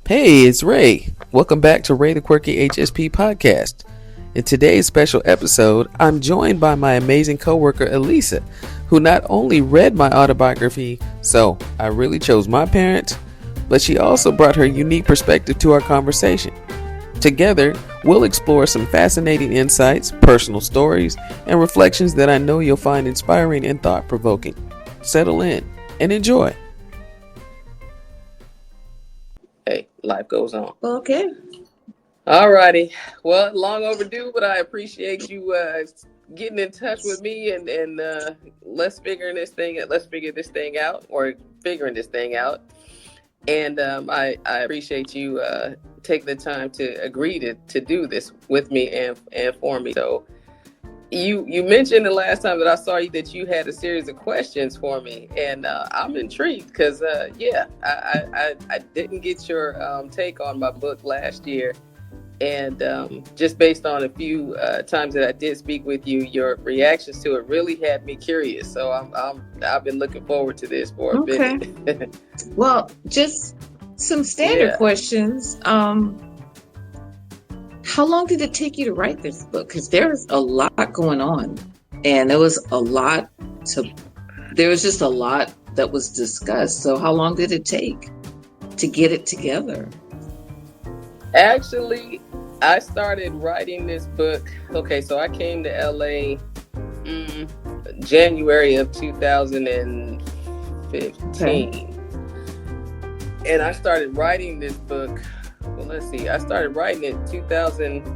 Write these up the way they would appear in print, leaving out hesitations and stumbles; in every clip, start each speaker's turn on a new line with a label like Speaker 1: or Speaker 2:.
Speaker 1: Hey, it's Ray. Welcome back to Ray the Quirky HSP podcast. In today's special episode, I'm joined by my amazing coworker Elisa, who not only read my autobiography, so I really chose my parents, but she also brought her unique perspective to our conversation. Together, we'll explore some fascinating insights, personal stories, and reflections that I know you'll find inspiring and thought-provoking. Settle in and enjoy. Hey, life goes on.
Speaker 2: Okay.
Speaker 1: Alrighty. Well, long overdue, but I appreciate you getting in touch with me and let's figure this thing out, or figuring this thing out. And I appreciate you taking the time to agree to do this with me and for me. So you mentioned the last time that I saw you that you had a series of questions for me, and I'm intrigued because I didn't get your take on my book last year, and just based on a few times that I did speak with you, your reactions to it really had me curious. So I've been looking forward to this for a bit.
Speaker 2: Well, just some standard questions. How long did it take you to write this book? Because there's a lot going on, and there was just a lot that was discussed. So how long did it take to get it together?
Speaker 1: Actually, I started writing this book. Okay, so I came to LA January of 2015. Okay. And I started writing this book. Well, let's see. I started writing it in 2013.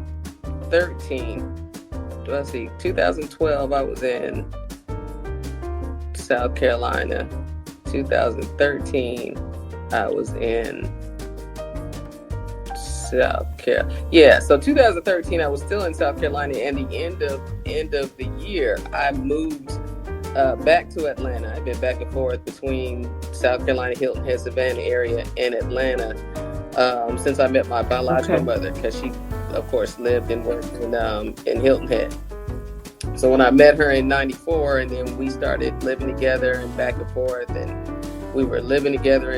Speaker 1: 2012, I was in South Carolina. 2013, I was in South Carolina. Yeah, so 2013, I was still in South Carolina, and the end of the year, I moved back to Atlanta. I've been back and forth between South Carolina, Hilton Head, Savannah area, and Atlanta since I met my biological mother, because she, of course, lived and worked in Hilton Head. So when I met her in '94, and then we started living together and back and forth, and we were living together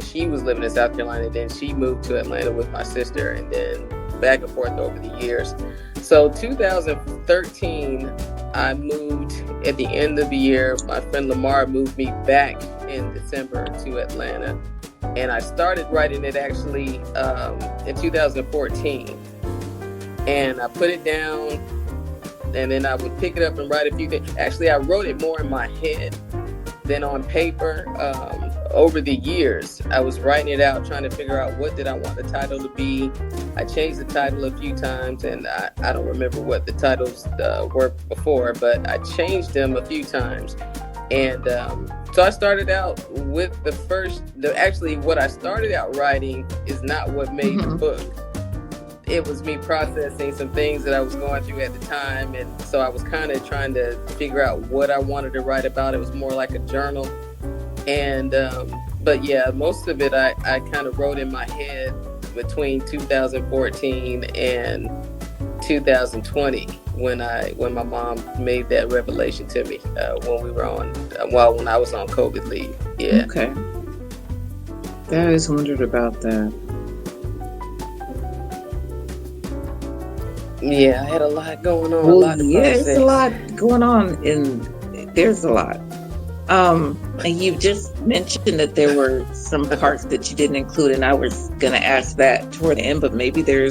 Speaker 1: she was living in South Carolina, then she moved to Atlanta with my sister, and then back and forth over the years. So 2013, I moved at the end of the year. My friend Lamar moved me back in December to Atlanta, and I started writing it actually in 2014. And I put it down, and then I would pick it up and write a few things. Actually, I wrote it more in my head than on paper. Over the years, I was writing it out, trying to figure out what did I want the title to be. I changed the title a few times, and I don't remember what the titles were before, but I changed them a few times. And so I started out with what I started out writing is not what made the book. It was me processing some things that I was going through at the time, and so I was kind of trying to figure out what I wanted to write about. It was more like a journal. And but yeah, most of it I kind of wrote in my head between 2014 and 2020 when my mom made that revelation to me when I was on COVID leave. Yeah.
Speaker 2: Okay. I always wondered about that.
Speaker 1: Yeah, I had a lot going on.
Speaker 2: It's a lot going on, and there's a lot. And you just mentioned that there were some parts that you didn't include, and I was going to ask that toward the end, but maybe you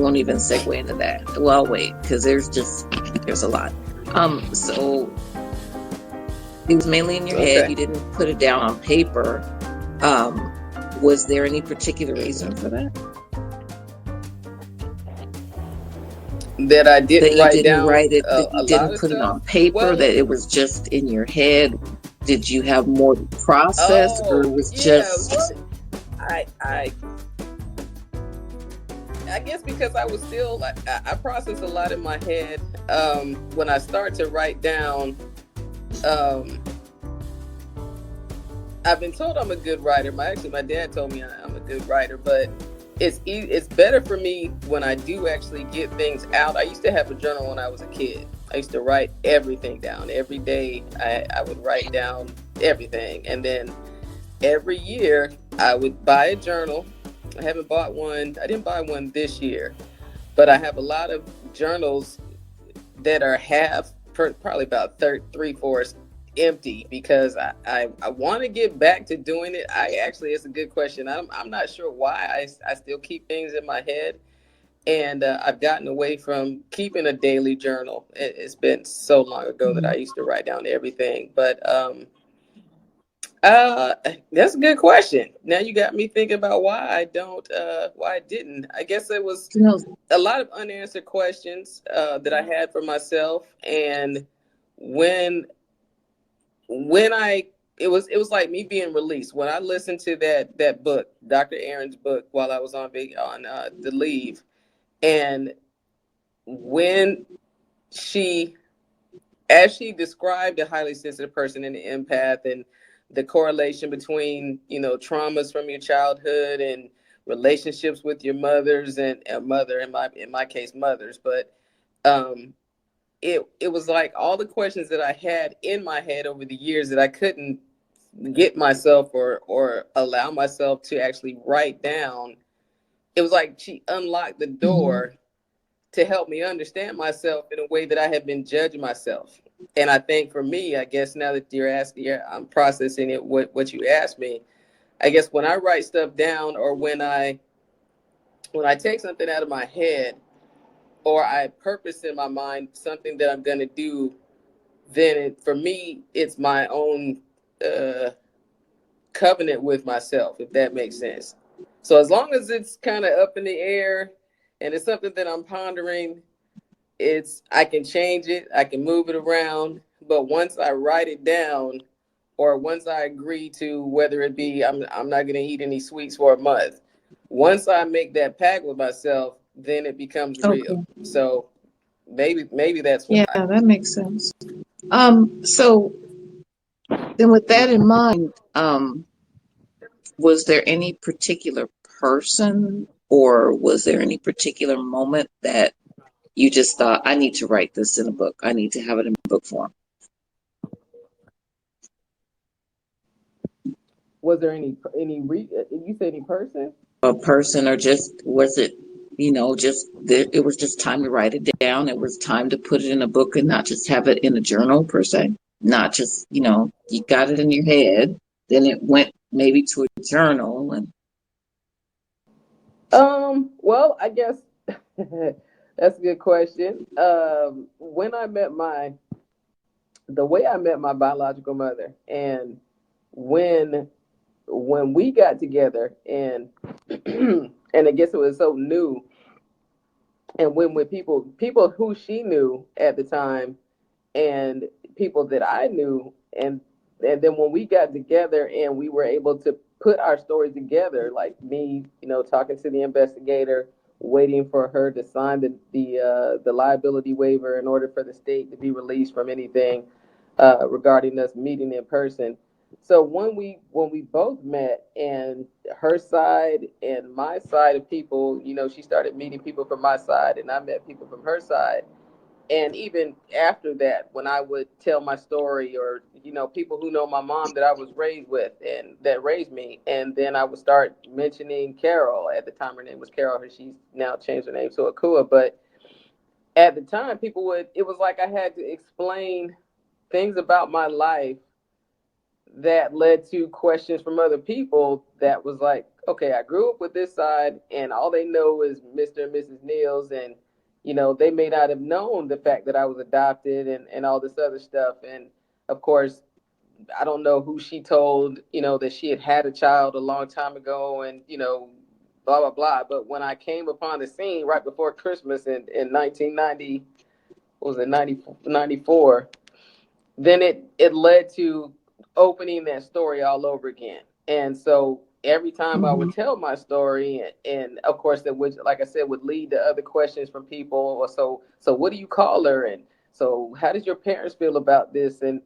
Speaker 2: won't even segue into that. Well, I'll wait, because there's a lot. So it was mainly in your head. You didn't put it down on paper. Was there any particular reason for that?
Speaker 1: That I didn't write down.
Speaker 2: Write it, that you didn't put it on paper, that it was just in your head. Did you have more to process, or it was just...
Speaker 1: I guess because I was still, I processed a lot in my head. When I start to write down, I've been told I'm a good writer. My dad told me I'm a good writer, but it's better for me when I do actually get things out. I used to have a journal when I was a kid. I used to write everything down. Every day I would write down everything. And then every year I would buy a journal. I haven't bought one. I didn't buy one this year, but I have a lot of journals that are half, probably about 3/4 empty, because I want to get back to doing it. It's a good question. I'm not sure why I still keep things in my head, and I've gotten away from keeping a daily journal. It's been so long ago that I used to write down everything, but uh, that's a good question. Now you got me thinking about why I didn't. I guess it was
Speaker 2: You know,
Speaker 1: a lot of unanswered questions that I had for myself, and when when I it was like me being released when I listened to that book, Dr. Aaron's book, while I was on the leave, and when she as she described a highly sensitive person and the empath, and the correlation between traumas from your childhood and relationships with your mothers and mother, in my case mothers, but um it was like all the questions that I had in my head over the years that I couldn't get myself or allow myself to actually write down. It was like she unlocked the
Speaker 2: mhm.
Speaker 1: door to help me understand myself in a way that I had been judging myself. And I think for me, I guess now that you're asking, I'm processing it. What you asked me, I guess when I write stuff down, or when I take something out of my head, or I purpose in my mind something that I'm gonna do, then for me, it's my own uh, covenant with myself, if that makes sense. So as long as it's kind of up in the air and it's something that I'm pondering, it's I can change it, I can move it around. But once I write it down, or once I agree to, whether it be I'm not gonna eat any sweets for a month, once I make that pact with myself, then it becomes real.
Speaker 2: Okay.
Speaker 1: So maybe that's
Speaker 2: Yeah,
Speaker 1: why.
Speaker 2: that makes sense. So then with that in mind, was there any particular person or was there any particular moment that you just thought, I need to write this in a book. I need to have it in book form?
Speaker 1: Was there you say any person?
Speaker 2: A person, or just was it, just that it was just time to write it down. It was time to put it in a book and not just have it in a journal per se. Not just, you got it in your head, then it went maybe to a journal and
Speaker 1: Well, I guess that's a good question. When I met the way I met my biological mother, and when we got together, and and I guess it was so new, and when people who she knew at the time, and people that I knew, and then when we got together and we were able to put our story together, like me, talking to the investigator, waiting for her to sign the liability waiver in order for the state to be released from anything regarding us meeting in person. So when we both met, and her side and my side of people, she started meeting people from my side, and I met people from her side. And even after that, when I would tell my story, or people who know my mom that I was raised with and that raised me, and then I would start mentioning Carol. At the time her name was Carol, she's now changed her name to Akua. But at the time, people would it was like I had to explain things about my life that led to questions from other people. That was like, okay, I grew up with this side, and all they know is Mr. and Mrs. Niels, and they may not have known the fact that I was adopted, and all this other stuff. And of course, I don't know who she told, that she had a child a long time ago, and blah blah blah. But when I came upon the scene right before Christmas in 1990, what was it, 94, then it led to opening that story all over again. And so every time I would
Speaker 2: mhm.
Speaker 1: tell my story, and of course that would, like I said, would lead to other questions from people. Or so what do you call her? And so how did your parents feel about this? And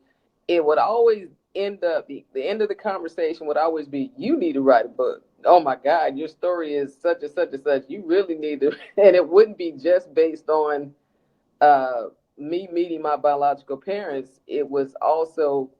Speaker 1: it would always end up, the end of the conversation would always be, you need to write a book. Oh my God, your story is such and such and such. You really need to. And it wouldn't be just based on uh, me meeting my biological parents. It was also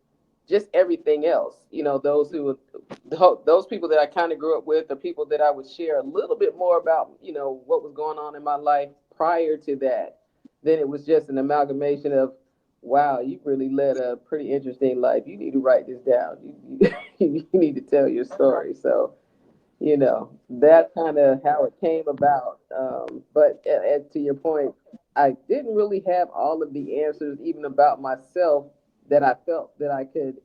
Speaker 1: just everything else. Those people that I kind of grew up with, the people that I would share a little bit more about, what was going on in my life prior to that. Then it was just an amalgamation of, wow, you really led a pretty interesting life. You need to write this down. You need to tell your story. So, that's kind of how it came about. But to your point, I didn't really have all of the answers, even about myself, that I felt that I could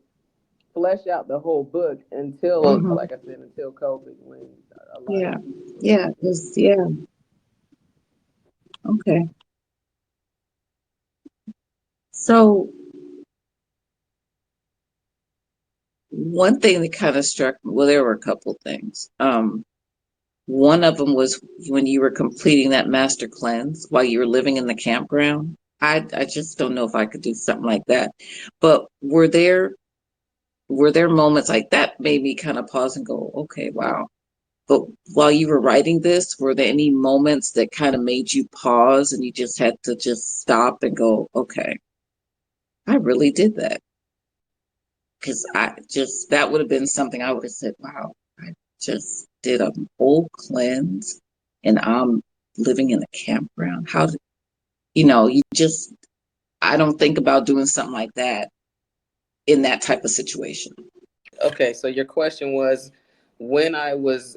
Speaker 1: flesh out the whole book until,
Speaker 2: Hmm.
Speaker 1: like I said, until COVID, when a lot of
Speaker 2: Yeah.
Speaker 1: things just
Speaker 2: Yeah. Yeah. Okay. So one thing that kind of struck me, well, there were a couple things. One of them was when you were completing that master cleanse while you were living in the campground. I just don't know if I could do something like that. But were there moments like that made me kind of pause and go, okay, wow. But while you were writing this, were there any moments that kind of made you pause and you just had to just stop and go, okay, I really did that? Because that would have been something I would have said, wow, I just did a whole cleanse and I'm living in a campground. You just, I don't think about doing something like that in that type of situation.
Speaker 1: okay. So your question was, when I was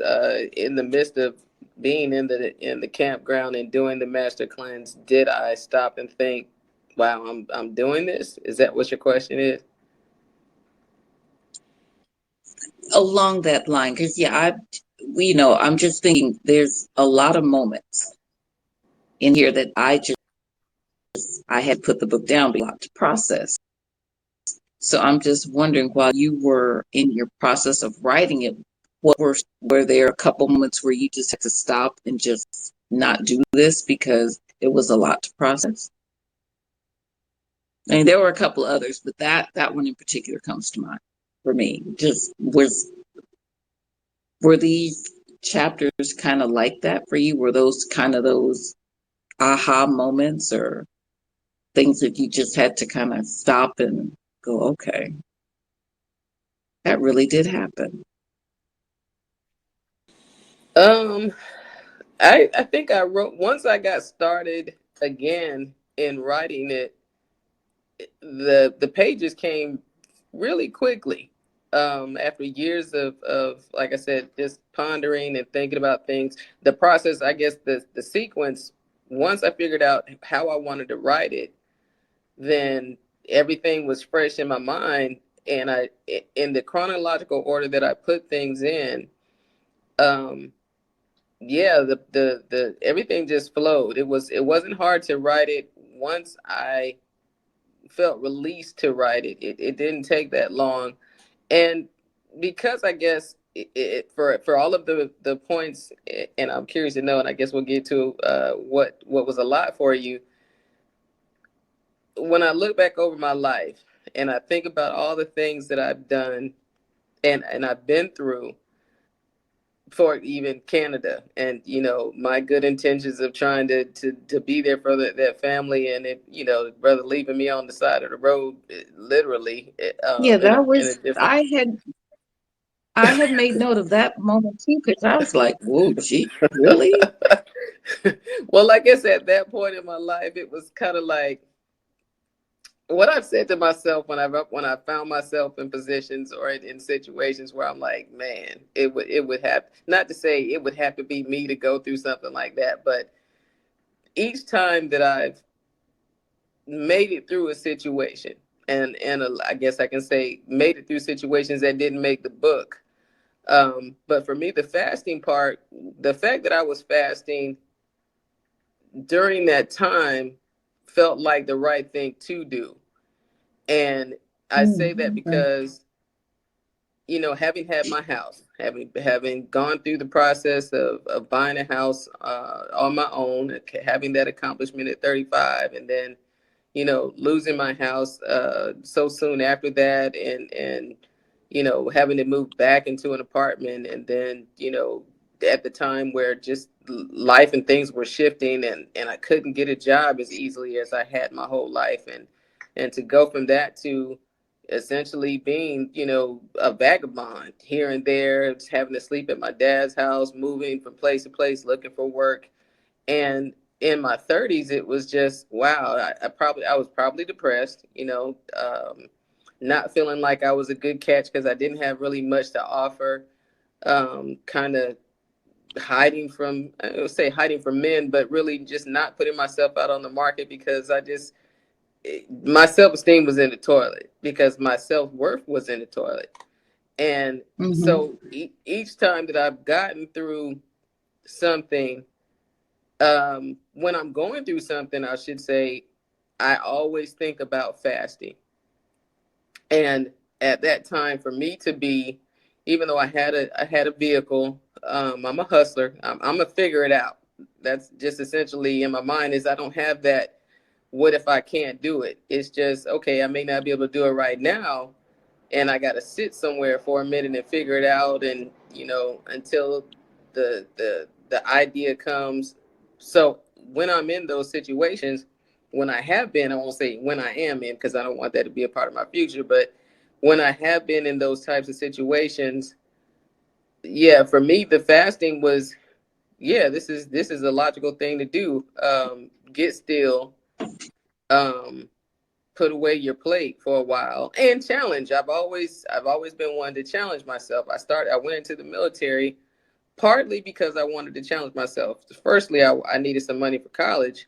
Speaker 1: in the midst of being in the campground and doing the master cleanse, did I stop and think, wow, I'm doing this? Is that what your question is?
Speaker 2: Along that line, because yeah, I'm just thinking there's a lot of moments in here that I had put the book down, but a lot to process. So I'm just wondering, while you were in your process of writing it, were there a couple moments where you just had to stop and just not do this because it was a lot to process? I mean, there were a couple others, but that one in particular comes to mind for me. Just were these chapters kind of like that for you? Were those kind of those aha moments or things that you just had to kind of stop and go, okay, that really did happen?
Speaker 1: Um, I think I wrote, once I got started again in writing it, the pages came really quickly. After years of, like I said, just pondering and thinking about things, the process, I guess, the sequence, once I figured out how I wanted to write it, then everything was fresh in my mind. And in the chronological order that I put things in, um, yeah, the everything just flowed. It wasn't hard to write it once I felt released to write it. It didn't take that long, and because I guess for all of the points, and I'm curious to know, and I guess we'll get to what was a lot for you. When I look back over my life and I think about all the things that I've done and I've been through, for even Canada, and my good intentions of trying to be there for that family, and it brother leaving me on the side of the road, literally,
Speaker 2: Yeah,
Speaker 1: in a different.
Speaker 2: I had made note of that moment too, because I was like, whoa, gee, really?
Speaker 1: Well, I guess at that point in my life, it was kind of like what I've said to myself when I found myself in positions or in situations where I'm like, man, it would have, not to say it would have to be me to go through something like that, but each time that I've made it through a situation, and I guess I can say made it through situations that didn't make the book. But for me, the fasting part, the fact that I was fasting during that time felt like the right thing to do. And I say that
Speaker 2: Mm-hmm.
Speaker 1: because, having had my house, having gone through the process of buying a house on my own, having that accomplishment at 35, and then losing my house so soon after that, and having to move back into an apartment, and then at the time where just life and things were shifting, and I couldn't get a job as easily as I had my whole life, and to go from that to essentially being, a vagabond here and there, just having to sleep at my dad's house, moving from place to place, looking for work. And in my 30s, it was just, wow, I was probably depressed, not feeling like I was a good catch because I didn't have really much to offer. Kind of hiding from, I would say hiding from men, but really just not putting myself out on the market because my self-esteem was in the toilet because my self-worth was in the toilet. And
Speaker 2: Mm-hmm.
Speaker 1: so each time that I've gotten through something, when I'm going through something, I should say, I always think about fasting. And at that time, for me to be, even though I had a vehicle, I'm a hustler. I'm gonna figure it out. That's just essentially in my mind is I don't have that. What if I can't do it? It's just okay. I may not be able to do it right now, and I got to sit somewhere for a minute and figure it out, and until the idea comes. So when I'm in those situations, when I have been, I won't say when I am in because I don't want that to be a part of my future, but when I have been in those types of situations, yeah, for me the fasting was, yeah, this is a logical thing to do. Get still, um put away your plate for a while and challenge. I've always been one to challenge myself. I went into the military partly because I wanted to challenge myself. Firstly, I needed some money for college,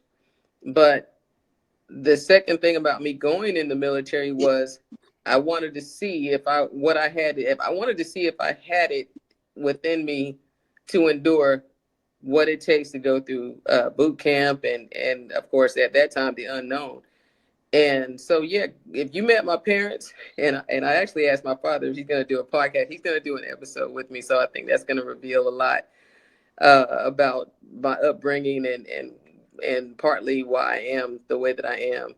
Speaker 1: but the second thing about me going in the military was I wanted to see if I wanted to see if I had it within me to endure what it takes to go through boot camp and of course at that time the unknown. And so, yeah, if you met my parents, and I actually asked my father if he's going to do a podcast, he's going to do an episode with me. So I think that's going to reveal a lot about my upbringing and partly why I am the way that I am.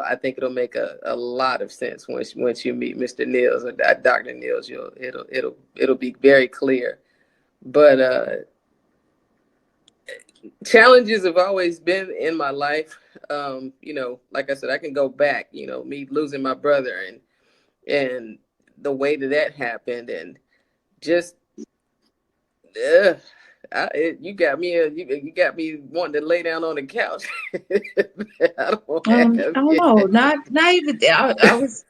Speaker 1: I think it'll make a lot of sense once you meet Mr. Niels or Dr. Niels. It'll be very clear. But challenges have always been in my life. Like I said, I can go back, me losing my brother and the way that happened and just uh, you got me you got me wanting to lay down on the couch. I don't have,
Speaker 2: I don't know,
Speaker 1: yeah.
Speaker 2: not even. I was,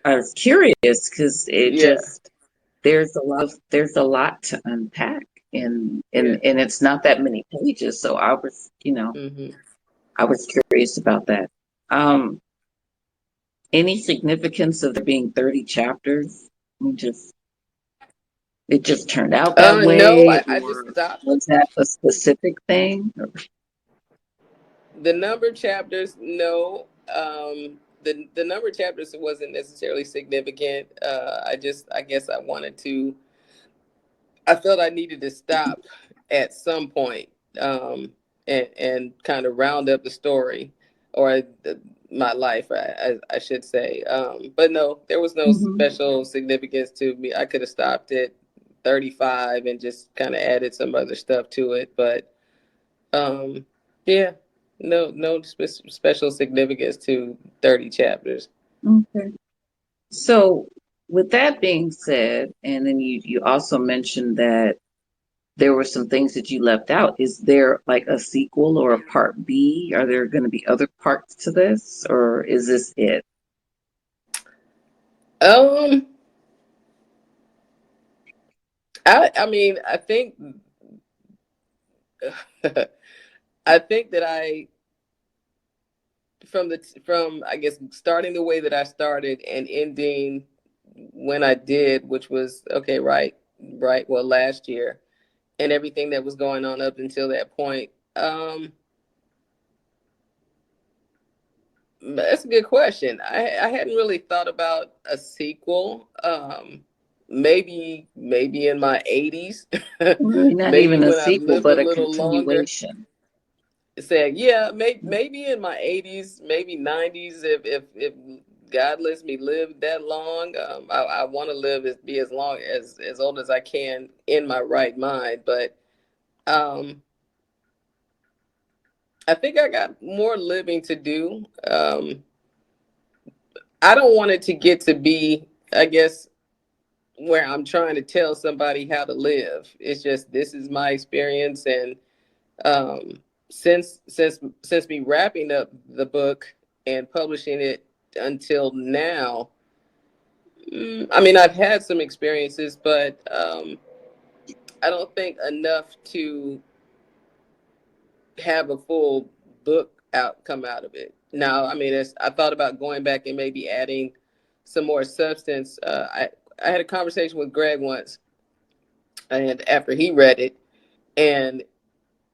Speaker 2: I was curious because it
Speaker 1: Yeah,
Speaker 2: just there's a lot to unpack, and
Speaker 1: yeah.
Speaker 2: it's not that many pages. So I was,
Speaker 1: Hmm.
Speaker 2: I was curious about that. Um, any significance of there being 30 chapters? I mean, just it just turned out that
Speaker 1: No,
Speaker 2: way,
Speaker 1: I just
Speaker 2: or
Speaker 1: stopped.
Speaker 2: was that a specific thing?
Speaker 1: The number of chapters, no. The number of chapters wasn't necessarily significant. I guess I felt I needed to stop at some point, and kind of round up the story or my life, I should say. But no, there was no
Speaker 2: Hmm.
Speaker 1: special significance to me. I could have stopped at 35 and just kind of added some other stuff to it, but um, yeah, no special significance to 30 chapters.
Speaker 2: Okay. So, with that being said, and then you also mentioned that there were some things that you left out. Is there like a sequel or a part B? Are there going to be other parts to this, or is this it?
Speaker 1: Um, I mean, I think I think that from I guess starting the way that I started and ending when I did, which was okay, right, well, last year, and everything that was going on up until that point. That's a good question. I hadn't really thought about a sequel. Maybe in my 80s,
Speaker 2: Maybe not
Speaker 1: maybe
Speaker 2: even a
Speaker 1: when I've
Speaker 2: sequel,
Speaker 1: lived a
Speaker 2: but a
Speaker 1: little longer.
Speaker 2: continuation.
Speaker 1: Saying, yeah, maybe in my 80s, maybe 90s, if God lets me live that long. I want to live be as long as old as I can in my right mind. But um, I think I got more living to do. I don't want it to get to be, I guess, where I'm trying to tell somebody how to live. It's just this is my experience, and um, since me wrapping up the book and publishing it until now, I mean, I've had some experiences, but I don't think enough to have a full book come out of it. Now, I mean, I thought about going back and maybe adding some more substance. I had a conversation with Greg once, and after he read it, and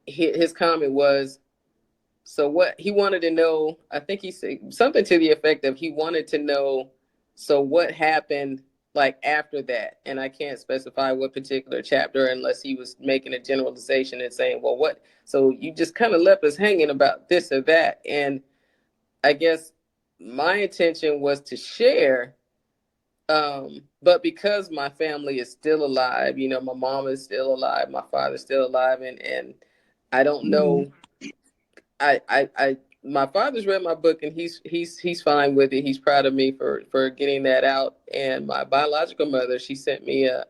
Speaker 1: his comment was, so what he wanted to know, I think he said something to the effect of he wanted to know, so what happened like after that? And I can't specify what particular chapter unless he was making a generalization and saying, well, what? So you just kind of left us hanging about this or that. And I guess my intention was to share, but because my family is still alive, you know, my mom is still alive, my father's still alive, and I don't
Speaker 2: Mm-hmm.
Speaker 1: know. I my father's read my book and he's fine with it. He's proud of me for getting that out. And my biological mother, she sent me a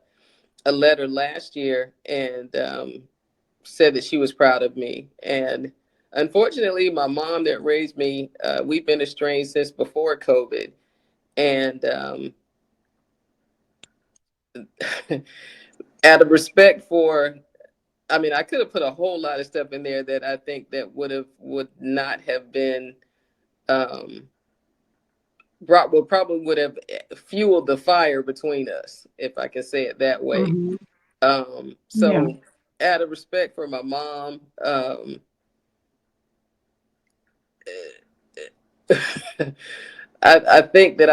Speaker 1: letter last year and said that she was proud of me. And unfortunately, my mom that raised me, we've been estranged since before COVID. And out of respect for, I mean, I could have put a whole lot of stuff in there that I think that would not have been um, probably would have fueled the fire between us, if I can say it that way.
Speaker 2: Mm-hmm. Yeah.
Speaker 1: So out of respect for my mom, I think that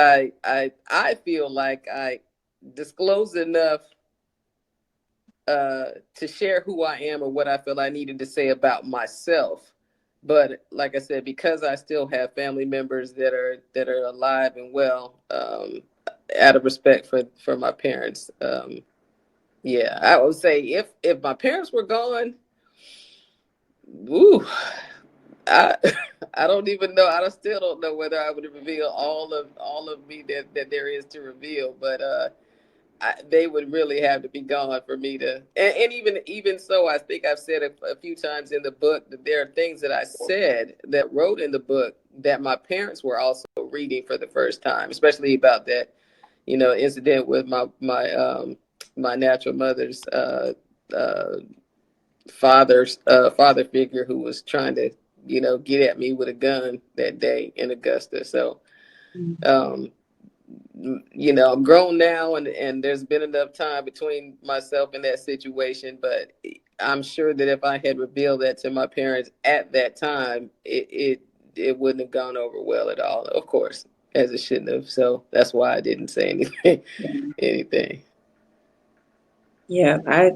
Speaker 1: I feel like I disclosed enough to share who I am or what I feel I needed to say about myself. But like I said, because I still have family members that are alive and well, out of respect for my parents, yeah, I would say if my parents were gone, woo, I I don't even know. I still don't know whether I would reveal all of me that there is to reveal. But they would really have to be gone for me to. And even so, I think I've said a few times in the book that there are things that I said that wrote in the book that my parents were also reading for the first time, especially about that, you know, incident with my natural mother's uh, father figure who was trying to, you know, get at me with a gun that day in Augusta. So um, you know, I'm grown now, and there's been enough time between myself and that situation. But I'm sure that if I had revealed that to my parents at that time, it wouldn't have gone over well at all. Of course, as it shouldn't have. So that's why I didn't say anything. anything.
Speaker 2: Yeah. I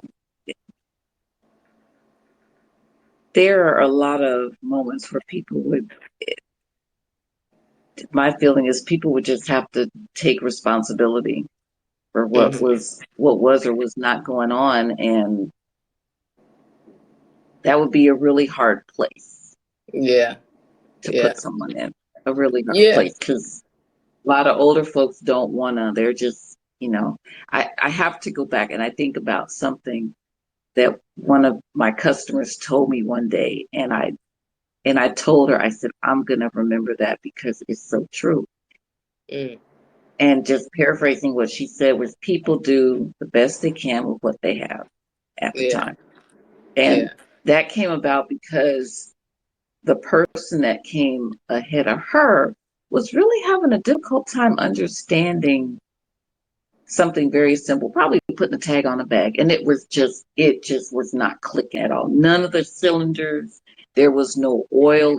Speaker 2: There are a lot of moments where people would, my feeling is people would just have to take responsibility for
Speaker 1: Hmm.
Speaker 2: what was or was not going on, and that would be a really hard place
Speaker 1: Yeah.
Speaker 2: to
Speaker 1: Yeah.
Speaker 2: put someone in. A really hard
Speaker 1: Yeah.
Speaker 2: place, because a lot of older folks don't want to, they're just, I have to go back and I think about something that one of my customers told me one day, and I told her, I said, I'm gonna remember that because it's so true.
Speaker 1: Mm.
Speaker 2: And just paraphrasing what she said was, people do the best they can with what they have at the
Speaker 1: Yeah.
Speaker 2: time. And
Speaker 1: Yeah.
Speaker 2: that came about because the person that came ahead of her was really having a difficult time understanding something very simple, probably putting a tag on a bag. And it just was not clicking at all. None of the cylinders, there was no oil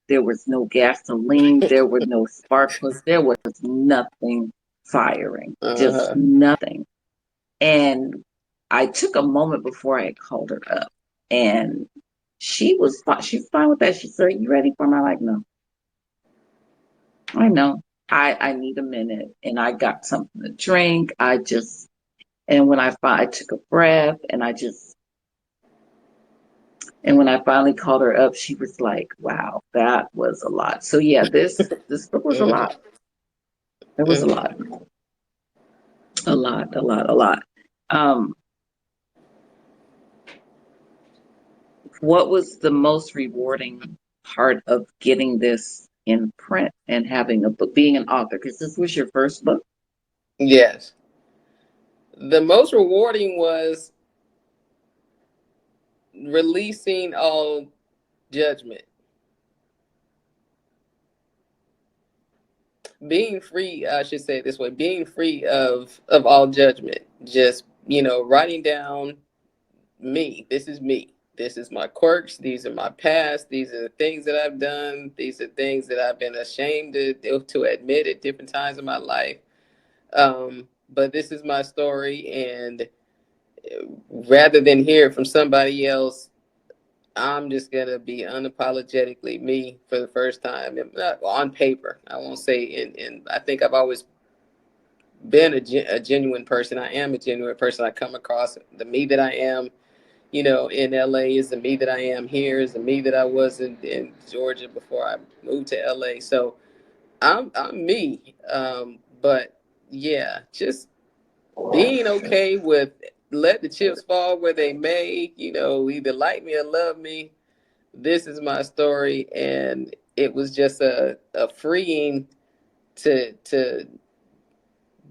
Speaker 2: there was no gasoline, there were no spark plugs, there was nothing firing, just
Speaker 1: Uh-huh.
Speaker 2: nothing. And I took a moment before I called her up, and she's fine with that. She said, "You ready for me?" I'm like, no, I know. I need a minute, and I got something to drink. And when I took a breath, and when I finally called her up, she was like, "Wow, that was a lot." So yeah, this book was a
Speaker 1: Hmm.
Speaker 2: lot. It was
Speaker 1: Mm-hmm.
Speaker 2: a lot, a lot, a lot. Um, what was the most rewarding part of getting this in print and having a book, being an author? Because this was your first book.
Speaker 1: Yes. The most rewarding was releasing all judgment, being free. I should say it this way: being free of all judgment. Just writing down me. This is me. This is my quirks. These are my past. These are the things that I've done. These are things that I've been ashamed to admit at different times in my life. But this is my story, and rather than hear it from somebody else, I'm just gonna be unapologetically me for the first time on paper. I won't say in. I think I've always been a genuine person. I am a genuine person. I come across the me that I am, in LA is the me that I am here, is the me that I was in Georgia before I moved to LA. So I'm me. But yeah, just being okay with let the chips fall where they may, either like me or love me. This is my story, and it was just a freeing to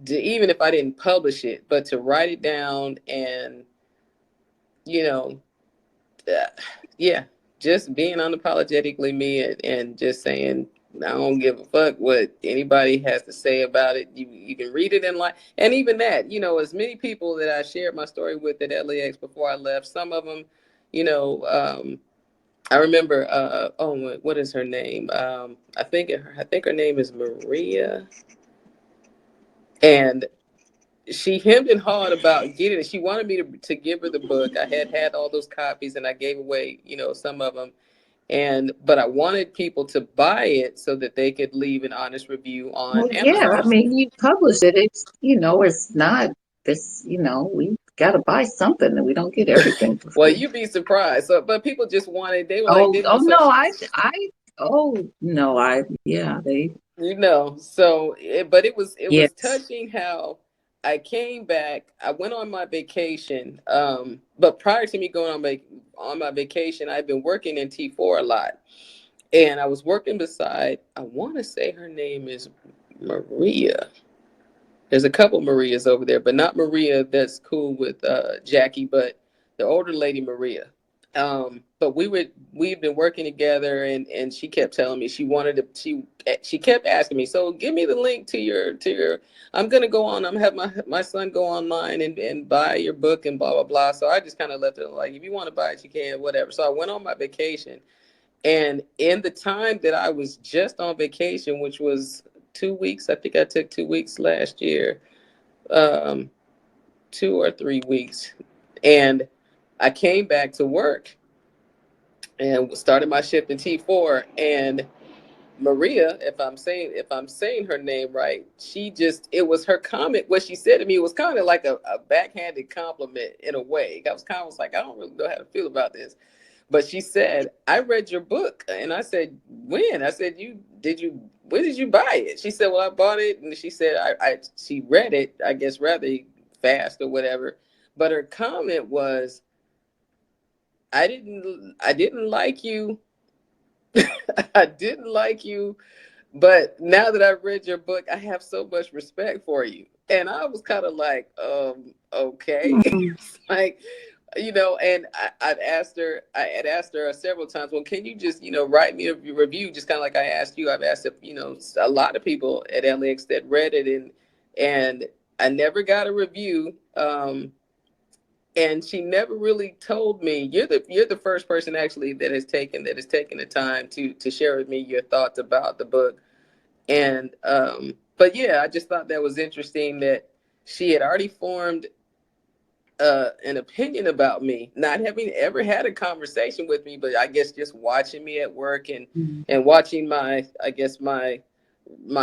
Speaker 1: even if I didn't publish it, but to write it down and you know, uh, yeah, just being unapologetically me and just saying I don't give a fuck what anybody has to say about it. You can read it in like, and even that, as many people that I shared my story with at LAX before I left, some of them, you know, I remember. Oh, what is her name? I think her name is Maria, and she hemmed and hawed about getting it. She wanted me to give her the book. I had all those copies, and I gave away, some of them. But I wanted people to buy it so that they could leave an honest review on
Speaker 2: Well, yeah, I
Speaker 1: Amazon.
Speaker 2: mean, you publish it. It's not this. We got to buy something, and we don't get everything for
Speaker 1: Well,
Speaker 2: free.
Speaker 1: you'd be surprised. So, but people just wanted. They were like,
Speaker 2: Oh,
Speaker 1: they were
Speaker 2: oh
Speaker 1: so.
Speaker 2: no, yeah,
Speaker 1: So but it was
Speaker 2: yes.
Speaker 1: touching how I came back. I went on my vacation, but prior to me going on my vacation, I'd been working in T4 a lot, and I was working beside, I want to say her name is Maria. There's a couple Marias over there, but not Maria that's cool with Jackie, but the older lady Maria. But we've been working together, and she kept telling me she wanted to. She kept asking me, so give me the link to your. I'm gonna go on. I'm gonna have my son go online and buy your book and blah blah blah. So I just kind of left it like, if you want to buy it, you can, whatever. So I went on my vacation, and in the time that I was just on vacation, which was 2 weeks, I think I took 2 weeks last year, um, 2 or 3 weeks, and I came back to work and started my shift in T4. And Maria, if I'm saying her name right, it was her comment. What she said to me was kind of like a backhanded compliment in a way. I was kind of like, I don't really know how to feel about this. But she said, I read your book. And I said, when? I said, when did you buy it? She said, well, I bought it. And she said, she read it, I guess, rather fast or whatever. But her comment was, I didn't like you. I didn't like you. But now that I've read your book, I have so much respect for you. And I was kind of like, okay.
Speaker 2: Mm.
Speaker 1: It's like, and I had asked her several times, well, can you just, write me a review? Just kind of like I asked you. I've asked, a lot of people at LX that read it, and I never got a review. And she never really told me. You're the first person actually that has taken the time to share with me your thoughts about the book. And but yeah, I just thought that was interesting that she had already formed an opinion about me, not having ever had a conversation with me, but I guess just watching me at work and watching I guess my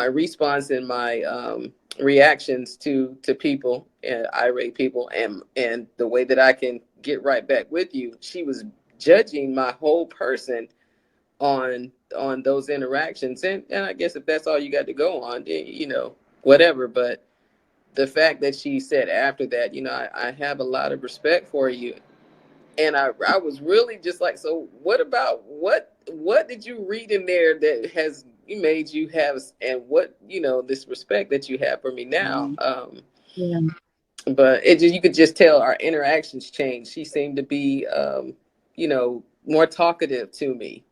Speaker 1: response and my reactions to people and irate people, and the way that I can get right back with you. She was judging my whole person on those interactions, and I guess if that's all you got to go on, then whatever. But the fact that she said after that, I have a lot of respect for you. And I was really just like, so what about what did you read in there that has made you have, and what, this respect that you have for me now?
Speaker 2: Yeah.
Speaker 1: But it just, you could just tell our interactions changed. She seemed to be, more talkative to me.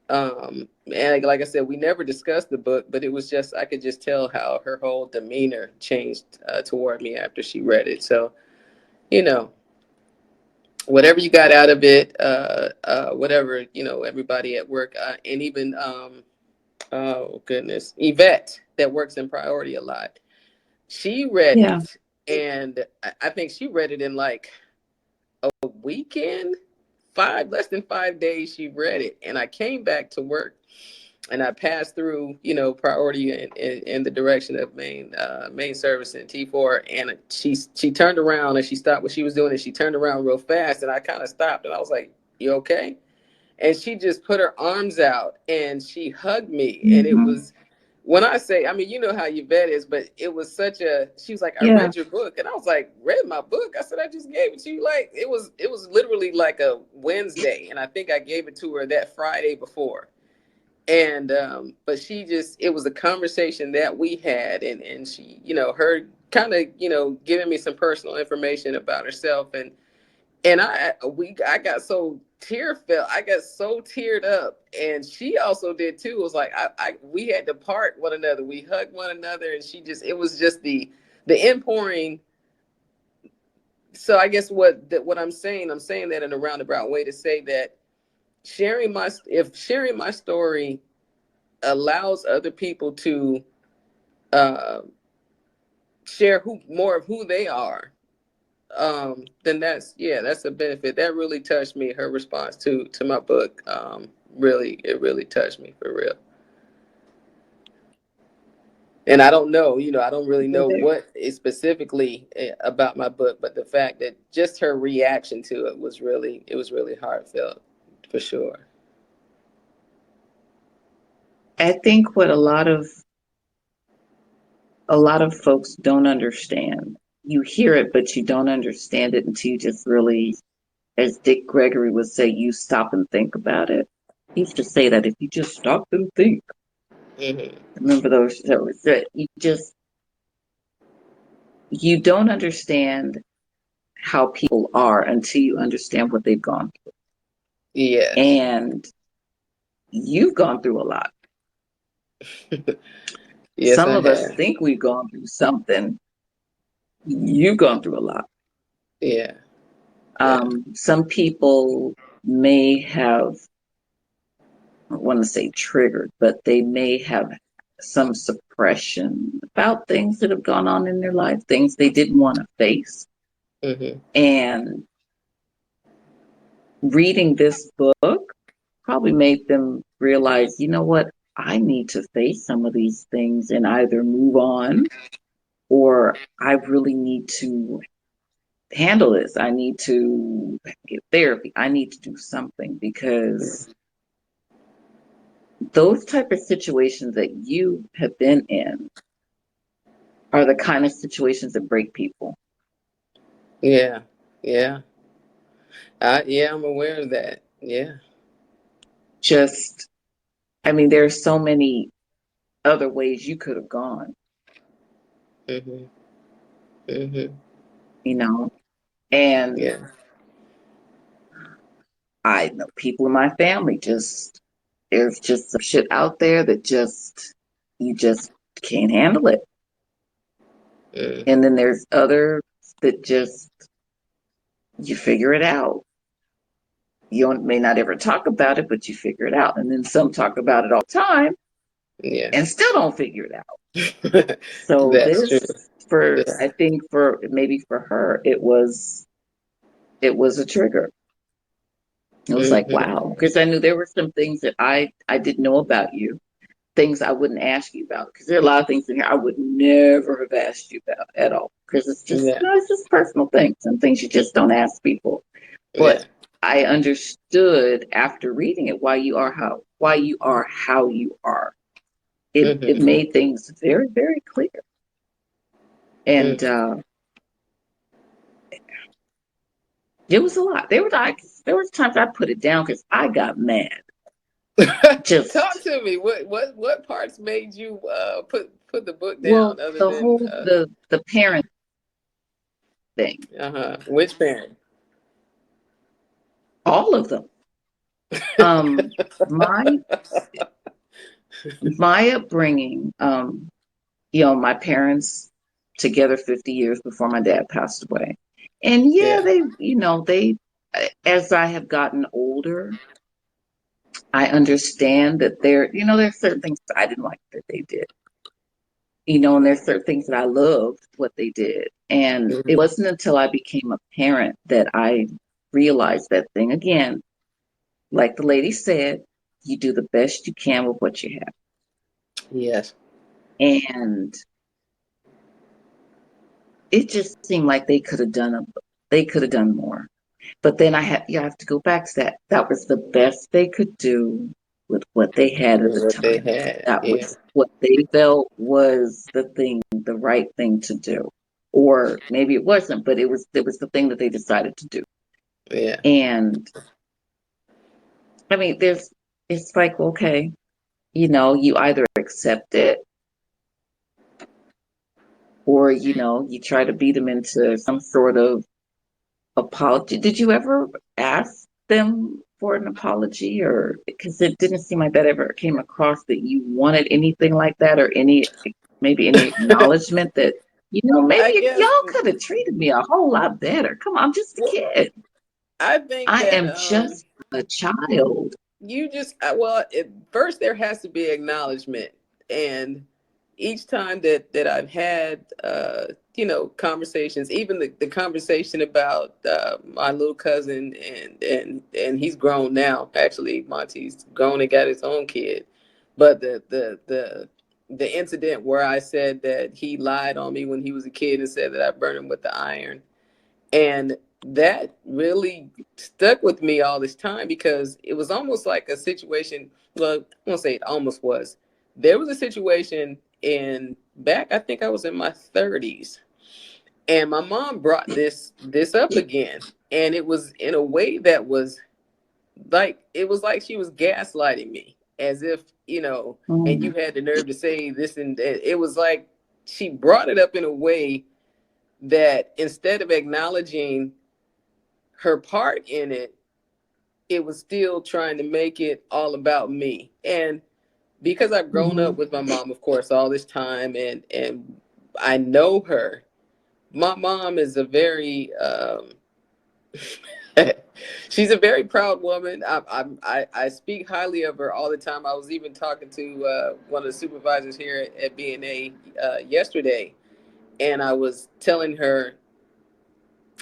Speaker 1: And like I said, we never discussed the book, but it was just, I could just tell how her whole demeanor changed toward me after she read it. So, you know, whatever you got out of it, whatever, everybody at work, and even, oh goodness, Yvette that works in Priority a lot. She read
Speaker 2: Yeah.
Speaker 1: it, and I think she read it in like a weekend, less than 5 days. She read it, and I came back to work, and I passed through, Priority in the direction of main service in T4, and she turned around and she stopped what she was doing, and she turned around real fast, and I kind of stopped, and I was like, "You okay?" And she just put her arms out and she hugged me, and it
Speaker 2: Hmm.
Speaker 1: was, when I say, I mean, you know how Yvette is, but it was such a, she was like, "I
Speaker 2: Yeah.
Speaker 1: read your book." And I was like, "Read my book?" I said, "I just gave it to you." Like, it was literally like a Wednesday, and I think I gave it to her that Friday before. And but she just, it was a conversation that we had, and she, her kind of, giving me some personal information about herself. And I got so I got so teared up, and she also did too. It was like, we had to part one another. We hugged one another, and she just, it was just the impouring. So I guess what I'm saying that in a roundabout way to say that sharing my story allows other people to uh, share more of who they are, then that's, yeah, that's a benefit. That really touched me. Her response to my book, really, it really touched me for real. And I don't know, I don't really
Speaker 2: So
Speaker 1: know what is specifically about my book, but the fact that just her reaction to it was really, heartfelt, for sure.
Speaker 2: I think what a lot of folks don't understand. You hear it, but you don't understand it until you just really, as Dick Gregory would say, you stop and think about it. He used to say that if you just stop and think,
Speaker 1: Hmm.
Speaker 2: remember those shows that you don't understand how people are until you understand what they've gone through.
Speaker 1: Yes.
Speaker 2: And you've gone through a lot.
Speaker 1: Yes,
Speaker 2: Some
Speaker 1: I
Speaker 2: of us
Speaker 1: have.
Speaker 2: think we've gone through something. You've gone through a lot.
Speaker 1: Yeah. Yeah.
Speaker 2: Some people may have, I don't want to say triggered, but they may have some suppression about things that have gone on in their life, things they didn't want to face.
Speaker 1: Hmm.
Speaker 2: And reading this book probably made them realize, you know what, I need to face some of these things and either move on, or I really need to handle this. I need to get therapy. I need to do something, because those type of situations that you have been in are the kind of situations that break people.
Speaker 1: Yeah. Yeah. Yeah, I'm aware of that. Yeah.
Speaker 2: Just, I mean, there are so many other ways you could have gone,
Speaker 1: Hmm. Hmm.
Speaker 2: you know, and
Speaker 1: Yeah.
Speaker 2: I know people in my family just, there's just some shit out there that just, you just can't handle it.
Speaker 1: Mm.
Speaker 2: And then there's others that just, you figure it out. You may not ever talk about it, but you figure it out. And then some talk about it all the time
Speaker 1: Yeah.
Speaker 2: and still don't figure it out. So
Speaker 1: That's true.
Speaker 2: this, for,
Speaker 1: Yeah.
Speaker 2: I think for maybe for her, it was a trigger. It was like,
Speaker 1: Hmm.
Speaker 2: wow, because I knew there were some things that I didn't know about you, things I wouldn't ask you about, because there are a lot of things in here I would never have asked you about at all, because it's just,
Speaker 1: Yeah.
Speaker 2: it's just personal things, some things you just don't ask people.
Speaker 1: Yeah.
Speaker 2: But I understood after reading it why you are how you are. It
Speaker 1: Hmm.
Speaker 2: made things very, very clear. And it was a lot. There was times I put it down because I got mad.
Speaker 1: Talk
Speaker 2: Just
Speaker 1: to me. What parts made you put the book
Speaker 2: well,
Speaker 1: down other
Speaker 2: the
Speaker 1: than
Speaker 2: whole the parent thing,
Speaker 1: which parent?
Speaker 2: all of them. Um, my my upbringing, my parents together 50 years before my dad passed away. And yeah,
Speaker 1: Yeah.
Speaker 2: they, as I have gotten older, I understand that there's certain things that I didn't like that they did, and there's certain things that I loved what they did. And it
Speaker 1: Mhm.
Speaker 2: wasn't until I became a parent that I realized that thing again. Like the lady said, you do the best you can with what you have.
Speaker 1: Yes.
Speaker 2: And it just seemed like they could have done more. But then you have to go back to that. That was the best they could do with what they had at the
Speaker 1: What they
Speaker 2: time.
Speaker 1: had.
Speaker 2: That
Speaker 1: Yeah.
Speaker 2: was what they felt was the right thing to do. Or maybe it wasn't, but it was the thing that they decided to do.
Speaker 1: Yeah.
Speaker 2: And I mean, it's like, okay, you either accept it or, you try to beat them into some sort of apology. Did you ever ask them for an apology, or because it didn't seem like that ever came across that you wanted anything like that, or maybe any acknowledgement that, maybe
Speaker 1: I guess.
Speaker 2: y'all could have treated me a whole lot better. Come on, I'm just a
Speaker 1: Well,
Speaker 2: kid.
Speaker 1: I think
Speaker 2: I
Speaker 1: that
Speaker 2: am just a child.
Speaker 1: you just first there has to be acknowledgement, and each time that I've had conversations, even the conversation about my little cousin, and he's grown now. Actually, Monty's grown and got his own kid, but the incident where I said that he lied on me when he was a kid and said that I burned him with the iron, and that really stuck with me all this time because it was almost like a situation. Well, I won't say it almost was. There was a situation in back, I think I was in my 30s. And my mom brought this up again. And it was in a way that was like it was like she was gaslighting me, as if, and you
Speaker 2: Mhm.
Speaker 1: had the nerve to say this and that. It was like she brought it up in a way that instead of acknowledging her part in it, it was still trying to make it all about me. And because I've grown up
Speaker 2: Mhm.
Speaker 1: with my mom, of course, all this time, and I know her. My mom is a very she's a very proud woman. I speak highly of her all the time. I was even talking to one of the supervisors here at B&A yesterday, and I was telling her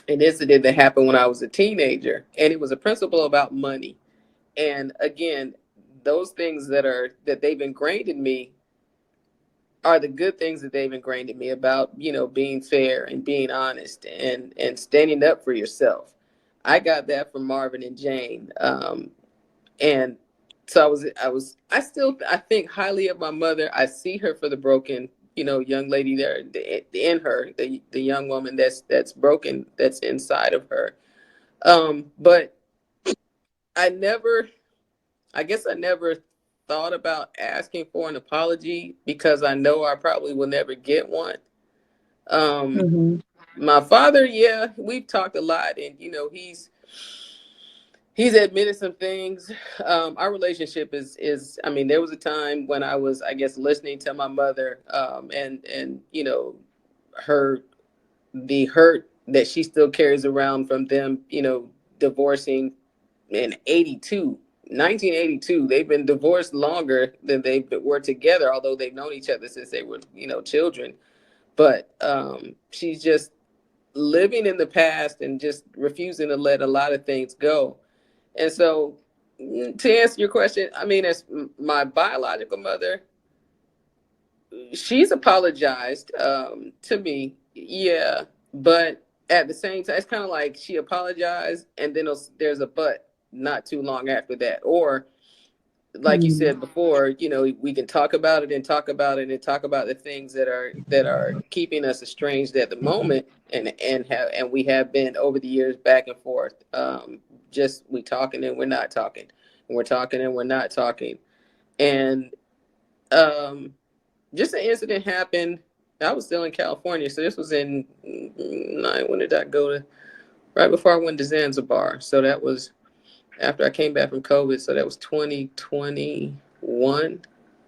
Speaker 1: an incident that happened when I was a teenager, and it was a principle about money. And again, those things that they've ingrained in me are the good things that they've ingrained in me about, being fair and being honest and standing up for yourself. I got that from Marvin and Jane. And so I think highly of my mother. I see her for the broken, young lady there in her, the young woman that's broken, that's inside of her. But I never I guess I never thought about asking for an apology because I know I probably will never get one. Um,
Speaker 2: Mhm.
Speaker 1: my father, yeah, we've talked a lot, and he's admitted some things. Our relationship is. I mean, there was a time when I was, I guess, listening to my mother, and her the hurt that she still carries around from them, divorcing in 82, 1982. They've been divorced longer than they were together, although they've known each other since they were, children. But she's just living in the past and just refusing to let a lot of things go. And so, to answer your question, I mean, as my biological mother, she's apologized to me, yeah, but at the same time, it's kind of like she apologized, and then there's a but not too long after that, or like you said before, we can talk about it and talk about it and talk about the things that are keeping us estranged at the moment, and we have been over the years back and forth. Just we talking and we're not talking, and we're talking and we're not talking, and um, just an incident happened. I was still in California, so this was in when did I go to? Right before I went to Zanzibar, so that was after I came back from COVID. So that was 2021.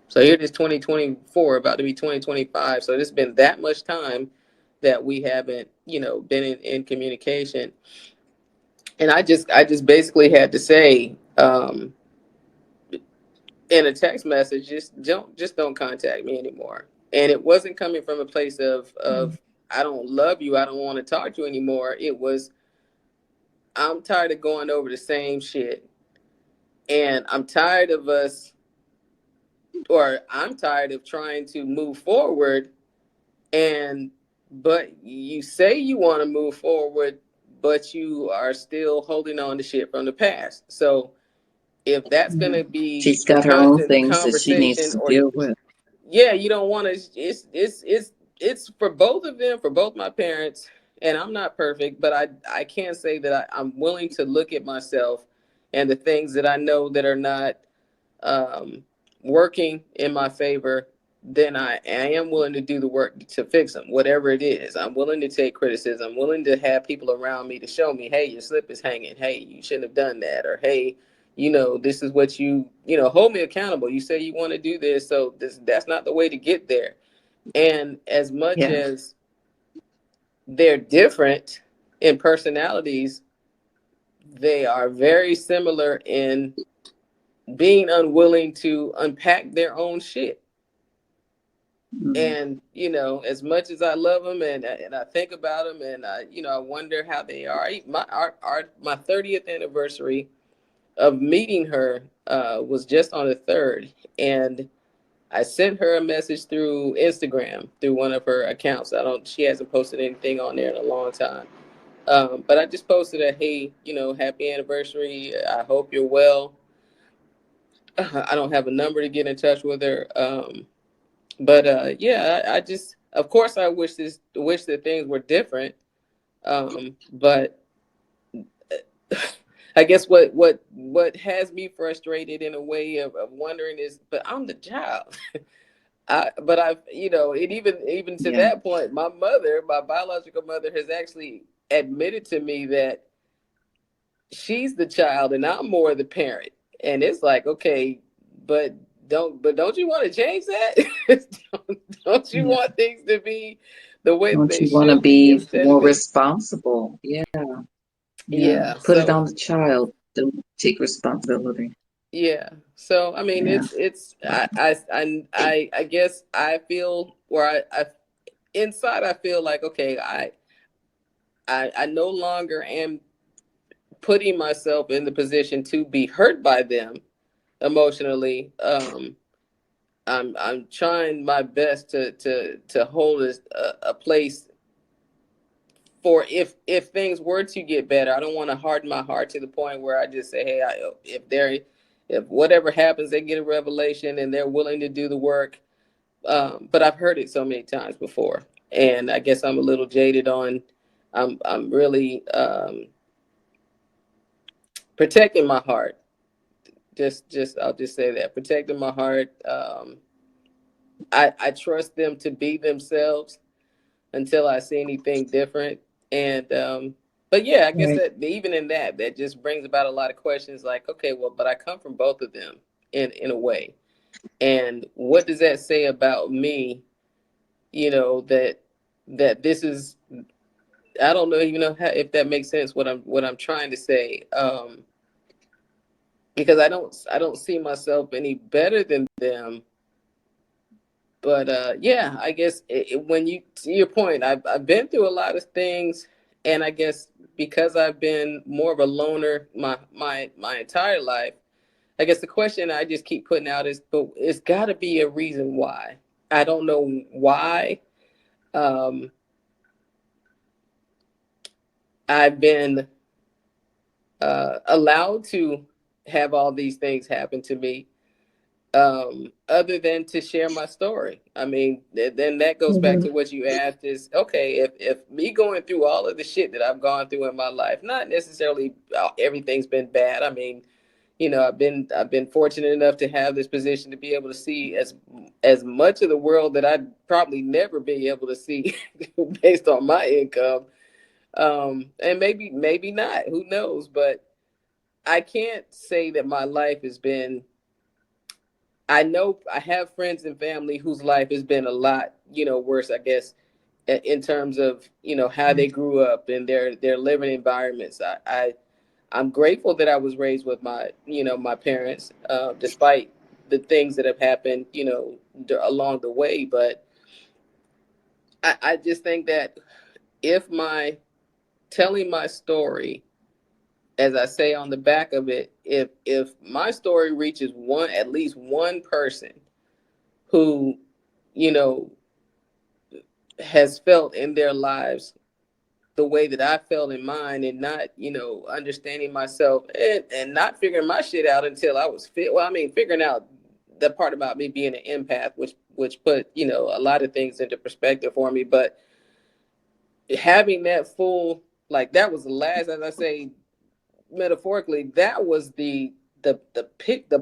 Speaker 1: So here it is 2024, about to be 2025. So it's been that much time that we haven't, been in communication. And I just basically had to say, in a text message, just don't contact me anymore. And it wasn't coming from a place of I don't love you, I don't want to talk to you anymore. It was, I'm tired of going over the same shit. And I'm tired of trying to move forward, and but you say you want to move forward, but you are still holding on to shit from the past. So if that's going to be
Speaker 2: She's
Speaker 1: the
Speaker 2: got her own
Speaker 1: constant
Speaker 2: things that she needs
Speaker 1: conversation,
Speaker 2: to
Speaker 1: or
Speaker 2: deal with.
Speaker 1: yeah, you don't want to, it's for both of them, for both my parents. And I'm not perfect, but I can say that I'm willing to look at myself and the things that I know that are not um, working in my favor. Then I am willing to do the work to fix them, whatever it is. I'm willing to take criticism. I'm willing to have people around me to show me, hey, your slip is hanging. Hey, you shouldn't have done that. Or, hey, this is what hold me accountable. You say you want to do this, so that's not the way to get there. And as much
Speaker 2: Yeah.
Speaker 1: as they're different in personalities, they are very similar in being unwilling to unpack their own shit.
Speaker 2: Mm-hmm.
Speaker 1: And as much as I love them, and I think about them, and I wonder how they are. My 30th anniversary of meeting her was just on the 3rd, and I sent her a message through Instagram through one of her accounts. She hasn't posted anything on there in a long time. But I just posted a, hey, happy anniversary. I hope you're well. I don't have a number to get in touch with her. But yeah, I just, of course, I wish that things were different. But I guess what has me frustrated in a way of wondering is, but I'm the child. But I've, it even to
Speaker 2: Yeah.
Speaker 1: that point, my biological mother, has actually admitted to me that she's the child and I'm more the parent. And it's like, okay, but don't you want to change that? don't you
Speaker 2: Yeah.
Speaker 1: want things to be the way that
Speaker 2: Don't
Speaker 1: they
Speaker 2: you want to
Speaker 1: should be,
Speaker 2: be
Speaker 1: instead
Speaker 2: more
Speaker 1: of it?
Speaker 2: responsible? Yeah. Yeah.
Speaker 1: Yeah.
Speaker 2: Put it
Speaker 1: So
Speaker 2: on the child. Don't take responsibility.
Speaker 1: yeah. So I mean,
Speaker 2: Yeah.
Speaker 1: it's I guess I feel where I inside I feel like, okay, I no longer am putting myself in the position to be hurt by them emotionally. I'm trying my best to hold a place for if things were to get better. I don't want to harden my heart to the point where I just say, hey, if whatever happens, they get a revelation and they're willing to do the work. But I've heard it so many times before, and I guess I'm a little jaded on. I'm really protecting my heart. Just I'll just say that, protecting my heart. I trust them to be themselves until I see anything different. And but yeah, I guess
Speaker 2: Right.
Speaker 1: that even in that just brings about a lot of questions like, okay, well, but I come from both of them in a way. And what does that say about me? That this is, I don't know even know if that makes sense what I'm trying to say. Because I don't see myself any better than them. But yeah, I guess when you, to your point, I've been through a lot of things, and I guess because I've been more of a loner my entire life, I guess the question I just keep putting out is, but it's got to be a reason why. I don't know why. Um, I've been allowed to have all these things happen to me. other than to share my story. I mean, then that goes back
Speaker 2: Mhm.
Speaker 1: to what you asked is okay, if me going through all of the shit that I've gone through in my life, not necessarily everything's been bad. I mean, I've been fortunate enough to have this position to be able to see as much of the world that I'd probably never be able to see based on my income. And maybe not, who knows, but I can't say that my life has been. I know I have friends and family whose life has been a lot, worse, I guess, in terms of, how they grew up and their living environments. I'm grateful that I was raised with my parents, despite the things that have happened, along the way. But I just think that if my telling my story, as I say on the back of it, if my story reaches at least one person who, you know, has felt in their lives the way that I felt in mine, and not, understanding myself, and not figuring my shit out until I was fit. Well, I mean, figuring out the part about me being an empath, which put, a lot of things into perspective for me. But having that full, like, that was the last, as I say, metaphorically, that was the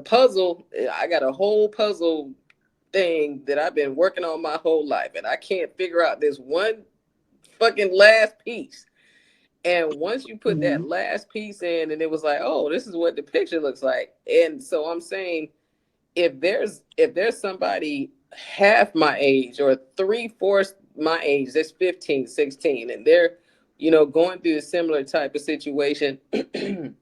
Speaker 1: puzzle. I got a whole puzzle thing that I've been working on my whole life, and I can't figure out this one fucking last piece. And once you put that
Speaker 2: Mhm.
Speaker 1: last piece in, and it was like, oh, this is what the picture looks like. And so I'm saying, if there's somebody half my age or three-fourths my age, that's 15, 16, and they're, going through a similar type of situation, and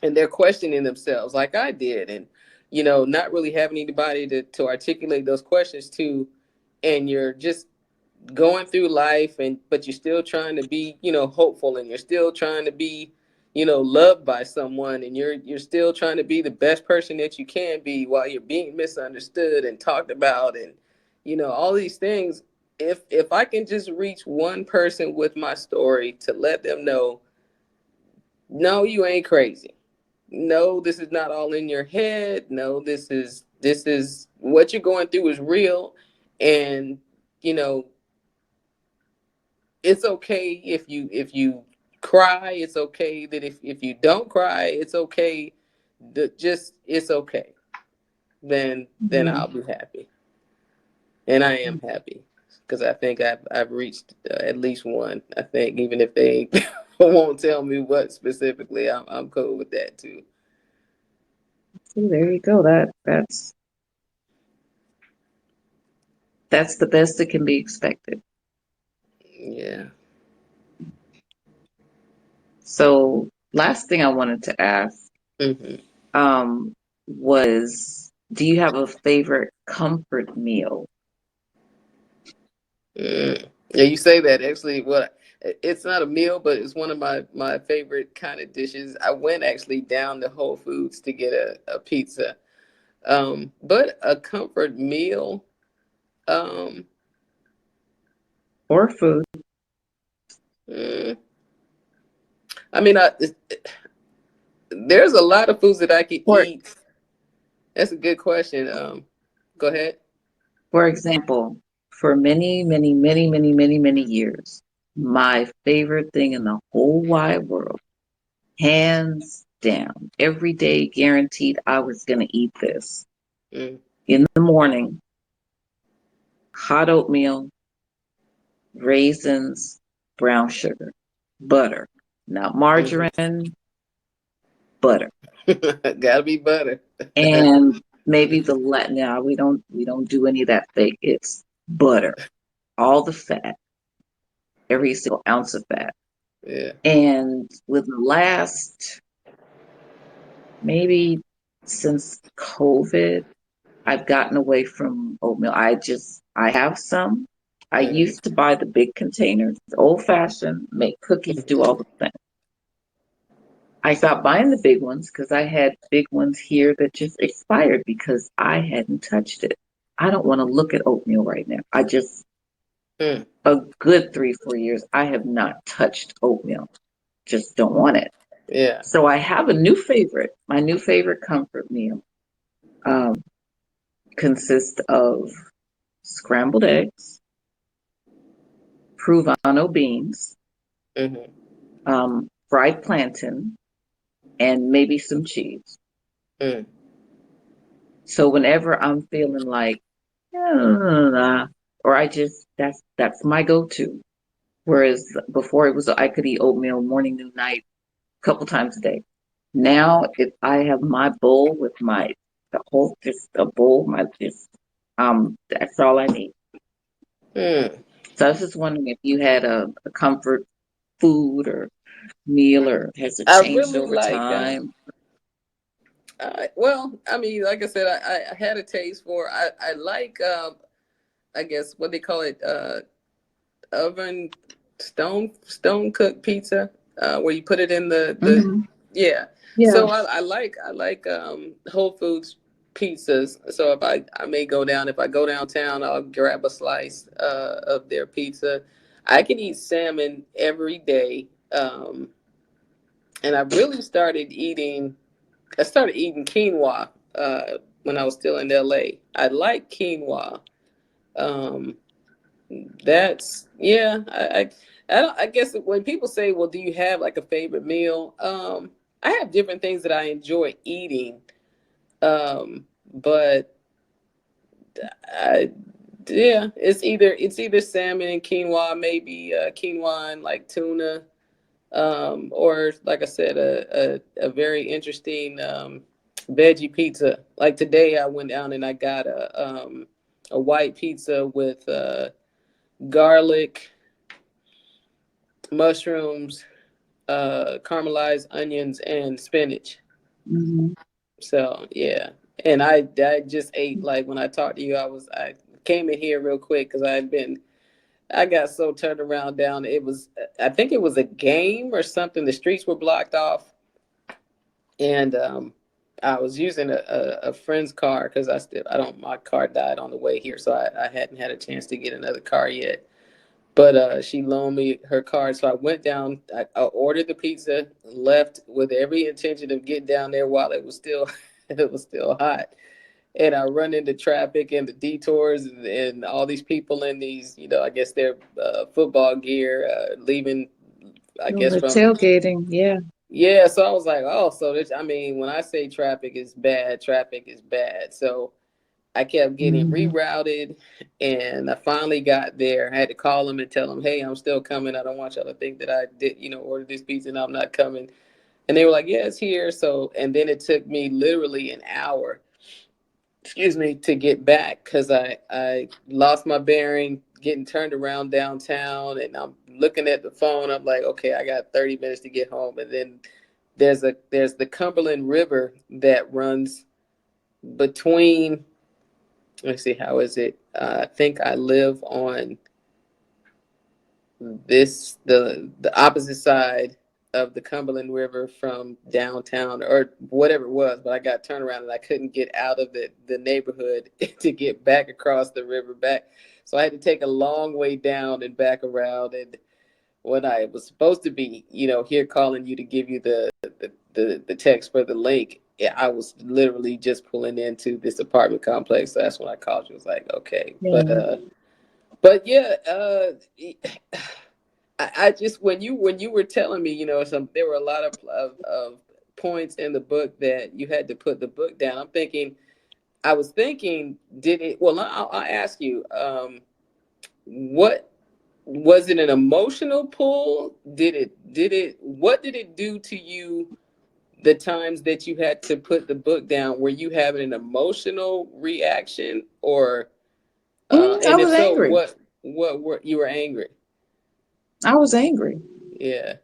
Speaker 1: they're questioning themselves like I did, and, not really having anybody to articulate those questions to, and you're just going through life, and but you're still trying to be, hopeful, and you're still trying to be, loved by someone, and you're still trying to be the best person that you can be while you're being misunderstood and talked about, and, all these things. If I can just reach one person with my story to let them know, no, you ain't crazy. No, this is not all in your head. No, this is what you're going through is real. And, you know it's okay if you cry. It's okay that if you don't cry, it's okay. Just, it's okay. Then
Speaker 2: Mhm.
Speaker 1: I'll be happy, and I am happy, because I think I've reached, at least one. I think, even if they won't tell me what specifically, I'm cool with that too.
Speaker 2: See, there you go. That's the best that can be expected.
Speaker 1: Yeah.
Speaker 2: So, last thing I wanted to ask
Speaker 1: Hmm.
Speaker 2: was, do you have a favorite comfort meal?
Speaker 1: Yeah, you say that, actually. What, it's not a meal, but it's one of my favorite kind of dishes. I went actually down to Whole Foods to get a pizza. But a comfort meal. Um,
Speaker 2: Or food?
Speaker 1: mm, I mean, there's a lot of foods that I could
Speaker 2: For
Speaker 1: eat. That's a good question. Go ahead.
Speaker 2: for example, for many, many, many, many, many, many years, my favorite thing in the whole wide world, hands down, every day guaranteed I was going to eat this.
Speaker 1: Mm,
Speaker 2: In the morning, hot oatmeal, raisins, brown sugar, butter, not
Speaker 1: hmm.
Speaker 2: margarine, butter.
Speaker 1: Gotta be butter.
Speaker 2: And maybe the Latin. Now we don't do any of that fake. It's butter, all the fat, every single ounce of fat.
Speaker 1: Yeah.
Speaker 2: And with the last, maybe since COVID, I've gotten away from oatmeal. I have some. I
Speaker 1: Hmm.
Speaker 2: used to buy the big containers, old fashioned, make cookies, do all the things. I stopped buying the big ones because I had big ones here that just expired because I hadn't touched it. I don't want to look at oatmeal right now.
Speaker 1: Mm,
Speaker 2: A good 3, 4 years, I have not touched oatmeal. Just don't want it.
Speaker 1: yeah.
Speaker 2: So I have a new favorite, my new favorite comfort meal. consists of scrambled eggs, Provano beans,
Speaker 1: Mm-hmm.
Speaker 2: fried plantain, and maybe some cheese.
Speaker 1: Mm.
Speaker 2: So whenever I'm feeling like, or I just that's my go-to. Whereas before it was I could eat oatmeal morning, noon, night, a couple times a day. Now if I have my bowl with my the whole just a bowl, my just that's all I need.
Speaker 1: Mm.
Speaker 2: So I was just wondering if you had a comfort food or meal or has it
Speaker 1: I
Speaker 2: changed
Speaker 1: really
Speaker 2: over
Speaker 1: like.
Speaker 2: time?
Speaker 1: Well, I mean, like I said, I had a taste for. I like. I guess what they call it. Oven stone cooked pizza, where you put it in the
Speaker 2: Hmm.
Speaker 1: yeah.
Speaker 2: Yeah.
Speaker 1: So I like Whole Foods pizzas. So if I may go down, if I go downtown, I'll grab a slice of their pizza. I can eat salmon every day, and I really started eating. I started eating quinoa when I was still in LA. I like quinoa. Um, that's yeah. I guess when people say, "Well, do you have like a favorite meal?" I have different things that I enjoy eating, but I yeah, it's either salmon and quinoa, maybe quinoa and like tuna, or like I said, a very interesting veggie pizza. Like today, I went down and I got a white pizza with garlic, mushrooms, caramelized onions, and spinach.
Speaker 2: Hmm.
Speaker 1: So yeah, and I just ate like when I talked to you, I came in here real quick because I got so turned around down. It was I think it was a game or something. The streets were blocked off, and I was using a friend's car because I don't my car died on the way here, so I hadn't had a chance to get another car yet. But she loaned me her card, so I went down. I ordered the pizza, left with every intention of getting down there while it was still it was still hot. And I run into traffic and the detours and all these people in these, I guess they're football gear, leaving. I
Speaker 2: Oh,
Speaker 1: guess
Speaker 2: the
Speaker 1: from
Speaker 2: tailgating, yeah.
Speaker 1: yeah. So I was like, oh, so this. I mean, when I say traffic is bad, traffic is bad. So I kept getting
Speaker 2: Hmm.
Speaker 1: rerouted, and I finally got there. I had to call them and tell them, "Hey, I'm still coming. I don't want y'all to think that I did, order this pizza and I'm not coming." And they were like, "Yeah, it's here." So, and then it took me literally an hour, excuse me, to get back because I lost my bearing, getting turned around downtown, and I'm looking at the phone. I'm like, "Okay, I got 30 minutes to get home," and then there's the Cumberland River that runs between. Let's see, how is it? I think I live on the opposite side of the Cumberland River from downtown or whatever it was, but I got turned around and I couldn't get out of the neighborhood to get back across the river back. So I had to take a long way down and back around. And when I was supposed to be, here calling you to give you the text for the link, yeah, I was literally just pulling into this apartment complex. So that's when I called you. I was like, okay,
Speaker 2: Yeah.
Speaker 1: but yeah, I just when you were telling me, there were a lot of points in the book that you had to put the book down. I was thinking, did it? Well, I'll ask you, what was it an emotional pull? What did it do to you the times that you had to put the book down? Were you having an emotional reaction, or
Speaker 2: I
Speaker 1: and if
Speaker 2: was
Speaker 1: so,
Speaker 2: angry.
Speaker 1: what were you were angry?
Speaker 2: I was angry.
Speaker 1: Yeah.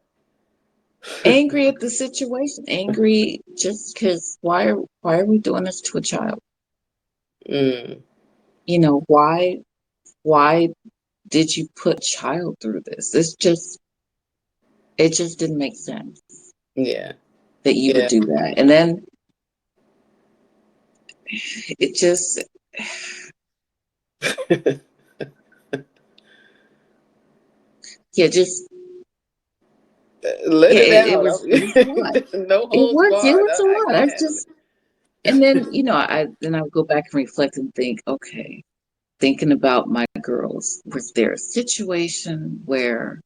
Speaker 2: Angry at the situation. Angry just because why are we doing this to a child?
Speaker 1: Mm,
Speaker 2: Why did you put child through this? It just didn't make sense
Speaker 1: yeah.
Speaker 2: that you would
Speaker 1: Yeah.
Speaker 2: do that. And then it just yeah, just
Speaker 1: Let
Speaker 2: yeah,
Speaker 1: it
Speaker 2: it
Speaker 1: out.
Speaker 2: was it was a lot.
Speaker 1: No
Speaker 2: It
Speaker 1: holds
Speaker 2: was
Speaker 1: barred.
Speaker 2: a
Speaker 1: I
Speaker 2: lot.
Speaker 1: can
Speaker 2: I
Speaker 1: handle
Speaker 2: just
Speaker 1: it.
Speaker 2: And then, I would go back and reflect and think, okay, thinking about my girls, was there a situation where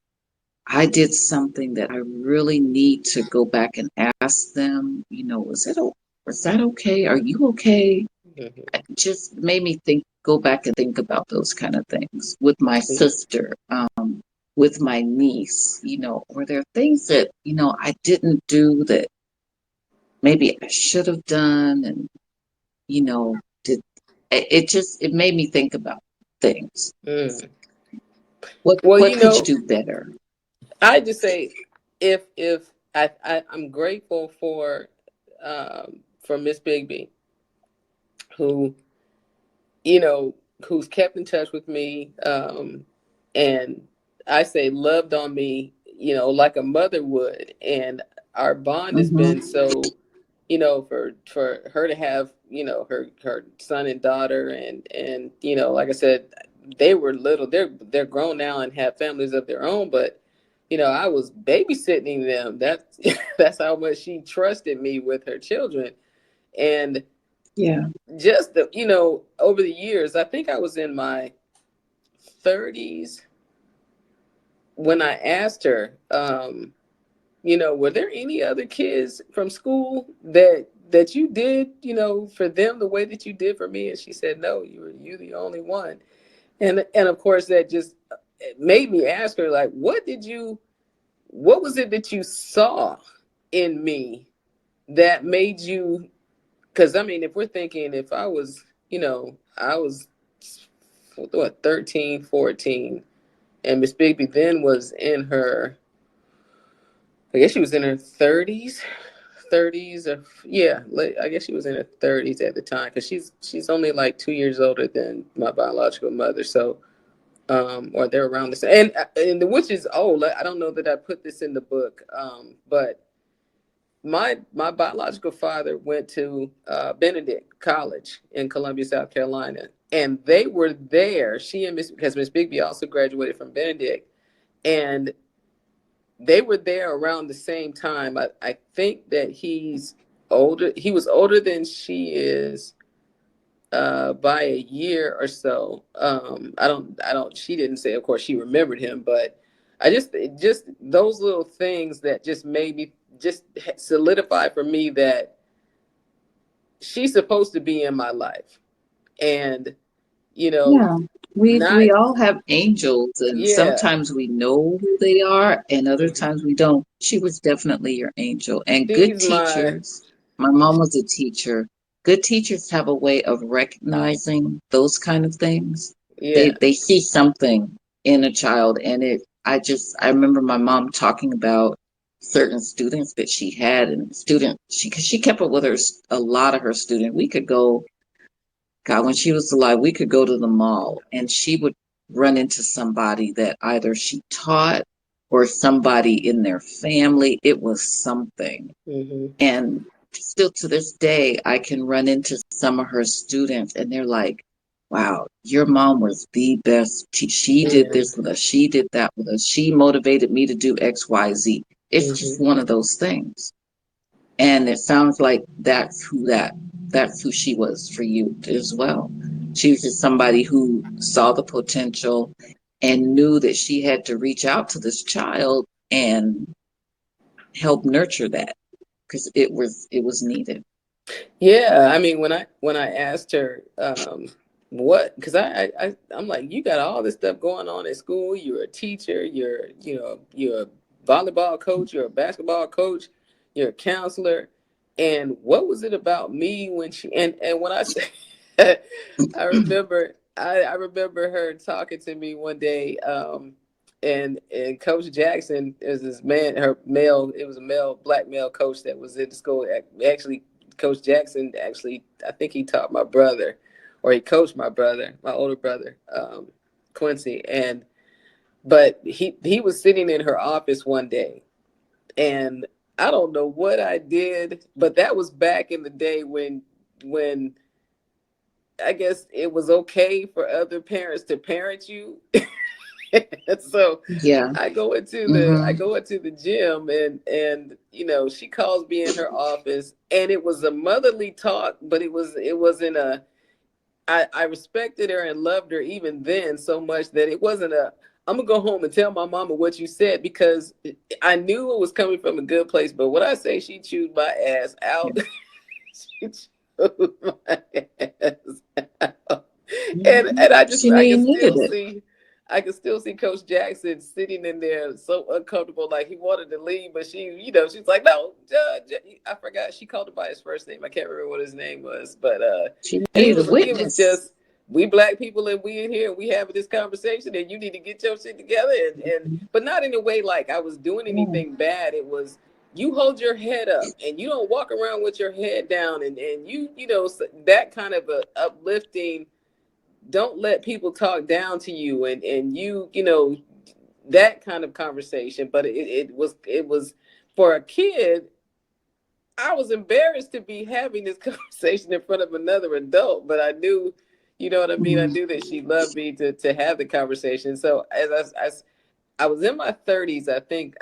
Speaker 2: I did something that I really need to go back and ask them, was that okay? Are you okay?
Speaker 1: Mhm.
Speaker 2: It just made me go back and think about those kind of things with my sister, with my niece, were there things that, I didn't do that maybe I should have done? And, did it made me think about things.
Speaker 1: Mm.
Speaker 2: What
Speaker 1: Well,
Speaker 2: what could you do better?
Speaker 1: I just say if I'm grateful for Miss Bigby, who you know, who's kept in touch with me, and I say loved on me, like a mother would, and our bond has been
Speaker 2: Mm-hmm.
Speaker 1: so, for her to have, her son and daughter, and like I said, they were little, they're grown now and have families of their own, but I was babysitting them. That's that's how much she trusted me with her children, and
Speaker 2: Yeah.
Speaker 1: just over the years, I think I was in my 30s when I asked her, were there any other kids from school that you did, for them the way that you did for me? And she said, no, you the only one. And of course that just it made me ask her, like, what was it that you saw in me that made you? Because I mean, if we're thinking, if I was, I was what, 13, 14, and Miss Bigby then was in her, I guess she was in her 30s, or yeah, I guess she was in her 30s at the time, because she's only like 2 years older than my biological mother, so or they're around the same, and which is old. I don't know that I put this in the book, but my biological father went to Benedict College in Columbia, South Carolina, and they were there. She and because Miss Bigby also graduated from Benedict, and they were there around the same time. I think that he's older. He was older than she is by a year or so. I don't. She didn't say. Of course, she remembered him, but just those little things that just made me just solidify for me that she's supposed to be in my life, and you know,
Speaker 2: Yeah, we
Speaker 1: not
Speaker 2: all have angels, and
Speaker 1: yeah.
Speaker 2: sometimes we know who they are, and other
Speaker 1: Mhm.
Speaker 2: times we don't. She was definitely your angel. And good
Speaker 1: She's my
Speaker 2: teachers, my mom was a teacher. Good teachers have a way of recognizing those kind of things.
Speaker 1: yeah.
Speaker 2: They see something in a child, and I remember my mom talking about certain students that she had, and she kept up with a lot of her students. We could go, God, when she was alive, we could go to the mall and she would run into somebody that either she taught or somebody in their family. It was something.
Speaker 1: Hmm.
Speaker 2: And still to this day, I can run into some of her students and they're like, wow, your mom was the best. She did
Speaker 1: Yeah.
Speaker 2: this with us. She did that with us. She motivated me to do X, Y, Z. It's just
Speaker 1: Hmm.
Speaker 2: one of those things. And it sounds like that's who she was for you as well. She was just somebody who saw the potential and knew that she had to reach out to this child and help nurture that because it was needed.
Speaker 1: Yeah, I mean, when I asked her, what, because I'm like, you got all this stuff going on at school. You're a teacher. You're a volleyball coach. You're a basketball coach. You're a counselor. And what was it about me when and when I say, I remember her talking to me one day, and Coach Jackson is this man, her male. It was a male, black male coach that was in the school. Actually, Coach Jackson, actually, I think he taught my brother, or he coached my brother, my older brother, Quincy. And but he was sitting in her office one day, and I don't know what I did, but that was back in the day when I guess it was okay for other parents to parent you. So
Speaker 2: Yeah.
Speaker 1: I go into
Speaker 2: Mm-hmm.
Speaker 1: the gym, and she calls me in her office, and it was a motherly talk, but it wasn't a I respected her and loved her even then so much that it wasn't a I'm gonna go home and tell my mama what you said, because I knew it was coming from a good place. But what I say, she chewed my ass out. She chewed my ass out. And
Speaker 2: She knew
Speaker 1: I can
Speaker 2: you needed
Speaker 1: still
Speaker 2: it.
Speaker 1: see Coach Jackson sitting in there so uncomfortable, like he wanted to leave, but she's like, no, I forgot, she called him by his first name. I can't remember what his name was, but
Speaker 2: She
Speaker 1: and
Speaker 2: needed a
Speaker 1: he was
Speaker 2: witness.
Speaker 1: just, we black people and we in here and we having this conversation, and you need to get your shit together, and but not in a way like I was doing
Speaker 2: Yeah.
Speaker 1: anything bad. It was, you hold your head up and you don't walk around with your head down, and that kind of a uplifting, don't let people talk down to you, and that kind of conversation. But it was for a kid. I was embarrassed to be having this conversation in front of another adult, but I knew, you know what I mean? I
Speaker 2: Mhm.
Speaker 1: knew that she loved me to have the conversation. So I was in my 30s, I think,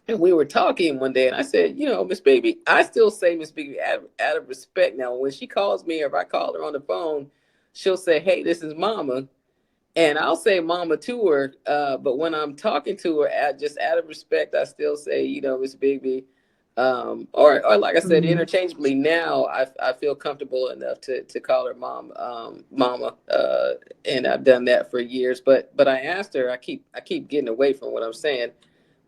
Speaker 1: and we were talking one day, and I said, Miss Baby, I still say Miss Baby out of respect now. When she calls me, or if I call her on the phone, she'll say, hey, this is Mama. And I'll say Mama to her. But when I'm talking to her, just out of respect, I still say, Miss Baby. Or like I said,
Speaker 2: Mhm.
Speaker 1: interchangeably now, I feel comfortable enough to call her Mama. And I've done that for years. But I asked her, I keep getting away from what I'm saying.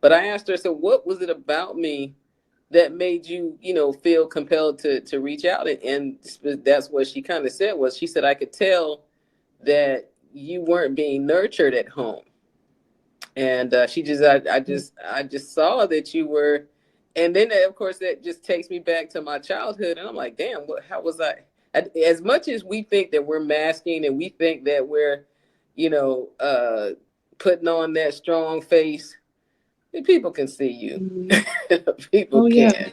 Speaker 1: But I asked her, so what was it about me that made you, feel compelled to reach out? And that's what she kind of said. She said, I could tell that you weren't being nurtured at home. And she just, I just saw that you were. And then, of course, that just takes me back to my childhood. And I'm like, damn, how was I? As much as we think that we're masking, and we think that we're, you know, uh, putting on that strong face, people can see you.
Speaker 2: Mhm.
Speaker 1: People
Speaker 2: Oh yeah.
Speaker 1: can.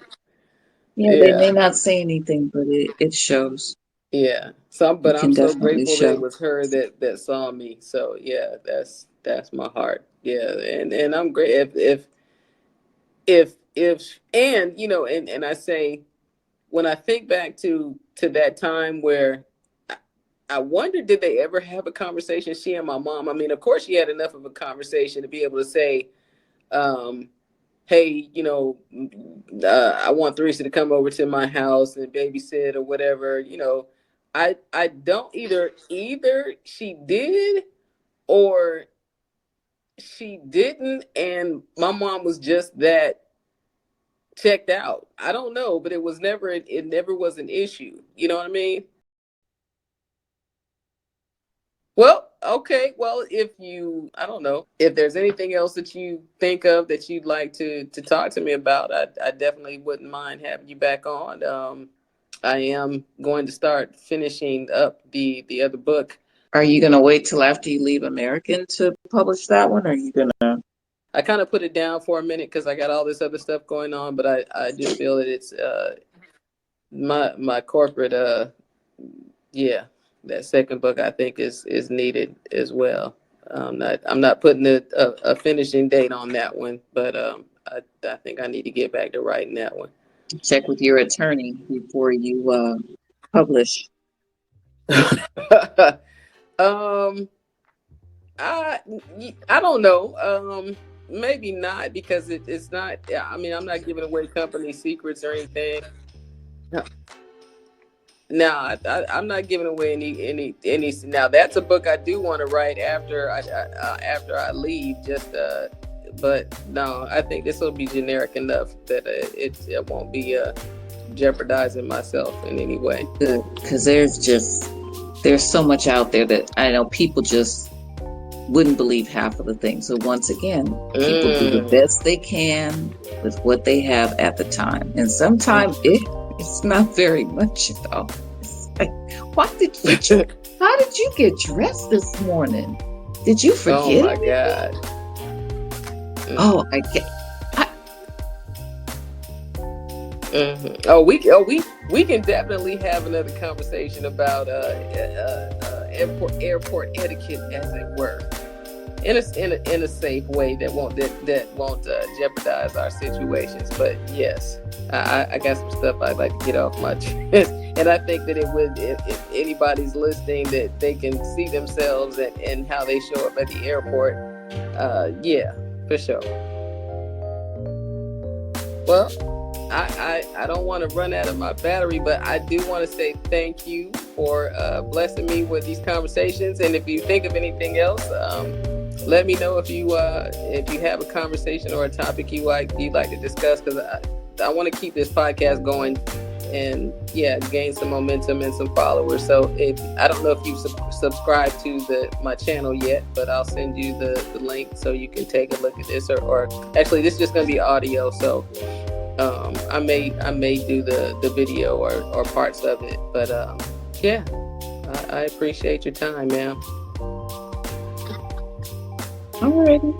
Speaker 2: Yeah, they may
Speaker 1: Yeah.
Speaker 2: not say anything, but it shows.
Speaker 1: Yeah. So,
Speaker 2: It
Speaker 1: but I'm
Speaker 2: can
Speaker 1: so
Speaker 2: definitely
Speaker 1: grateful that it
Speaker 2: show.
Speaker 1: was her that saw me. So yeah, that's my heart. Yeah, and I'm great if and and I say, when I think back to that time where I, I wonder, did they ever have a conversation, she and my mom? I mean, of course, she had enough of a conversation to be able to say, um, hey, I want Theresa to come over to my house and babysit or whatever. I don't, either she did or she didn't, and my mom was just that checked out. I don't know, but it never was an issue. You know what I mean? Well, okay. Well, I don't know, if there's anything else that you think of that you'd like to talk to me about, I definitely wouldn't mind having you back on. I am going to start finishing up the other book.
Speaker 2: Are you gonna wait till after you leave American to publish that one? Or are you gonna?
Speaker 1: I kind of put it down for a minute because I got all this other stuff going on, but I just feel that it's my corporate yeah, that second book I think is needed as well. I'm not putting a finishing date on that one, but I think I need to get back to writing that one.
Speaker 2: Check with your attorney before you publish.
Speaker 1: um, I I don't know. Maybe not, because it's not. Yeah, I mean, I'm not giving away company secrets or anything. No, I'm not giving away any. Now that's a book I do want to write after I leave. But no, I think this will be generic enough that it won't be jeopardizing myself in any way.
Speaker 2: Good, because there's so much out there that I know people just wouldn't believe half of the things. So once again, people do the
Speaker 1: Mm.
Speaker 2: best they can with what they have at the time, and sometimes it's not very much at all. It's like, why did you? How did you get dressed this morning? Did you
Speaker 1: Oh
Speaker 2: forget
Speaker 1: my
Speaker 2: anything?
Speaker 1: God.
Speaker 2: Oh, I get. I,
Speaker 1: Oh, we can definitely have another conversation about airport etiquette, as it were, in a safe way that won't jeopardize our situations. But yes, I got some stuff I'd like to get off my chest, and I think that it would, if anybody's listening, that they can see themselves and how they show up at the airport. Yeah, for sure. Well, I don't want to run out of my battery, but I do want to say thank you for blessing me with these conversations. And if you think of anything else, let me know if you have a conversation or a topic you'd like to discuss, because I want to keep this podcast going and gain some momentum and some followers. So I don't know if you subscribe to my channel yet, but I'll send you the link so you can take a look at this, or actually this is just going to be audio, so I may do the video or parts of it, but I appreciate your time, ma'am.
Speaker 2: Alrighty.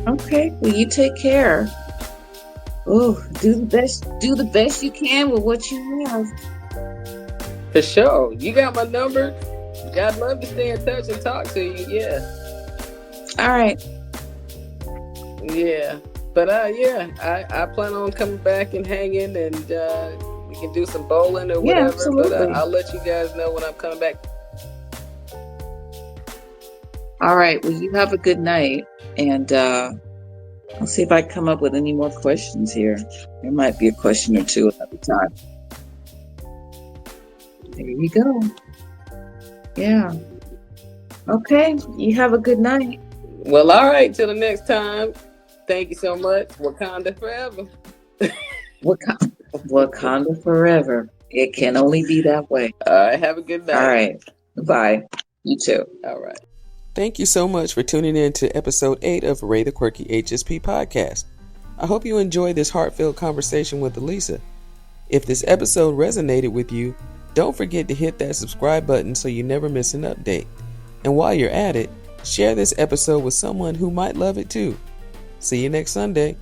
Speaker 2: Okay. Well, you take care. Oh, do the best you can with what you have.
Speaker 1: For sure. You got my number. I'd love to stay in touch and talk to you. Yeah.
Speaker 2: All right.
Speaker 1: Yeah. But I plan on coming back and hanging, and we can do some bowling or whatever.
Speaker 2: Yeah, absolutely.
Speaker 1: But I'll let you guys know when I'm coming back.
Speaker 2: All right. Well, you have a good night, and I'll see if I come up with any more questions here. There might be a question or two at the time. There you go. Yeah. Okay. You have a good night.
Speaker 1: Well, all right. Till the next time. Thank you so much. Wakanda forever.
Speaker 2: Wakanda forever. It can only be that way.
Speaker 1: All right. Have a good night.
Speaker 2: All right. Bye. You too.
Speaker 1: All right. Thank you so much for tuning in to episode 8 of Ray the Quirky HSP podcast. I hope you enjoyed this heartfelt conversation with Elisa. If this episode resonated with you, don't forget to hit that subscribe button so you never miss an update. And while you're at it, share this episode with someone who might love it too. See you next Sunday.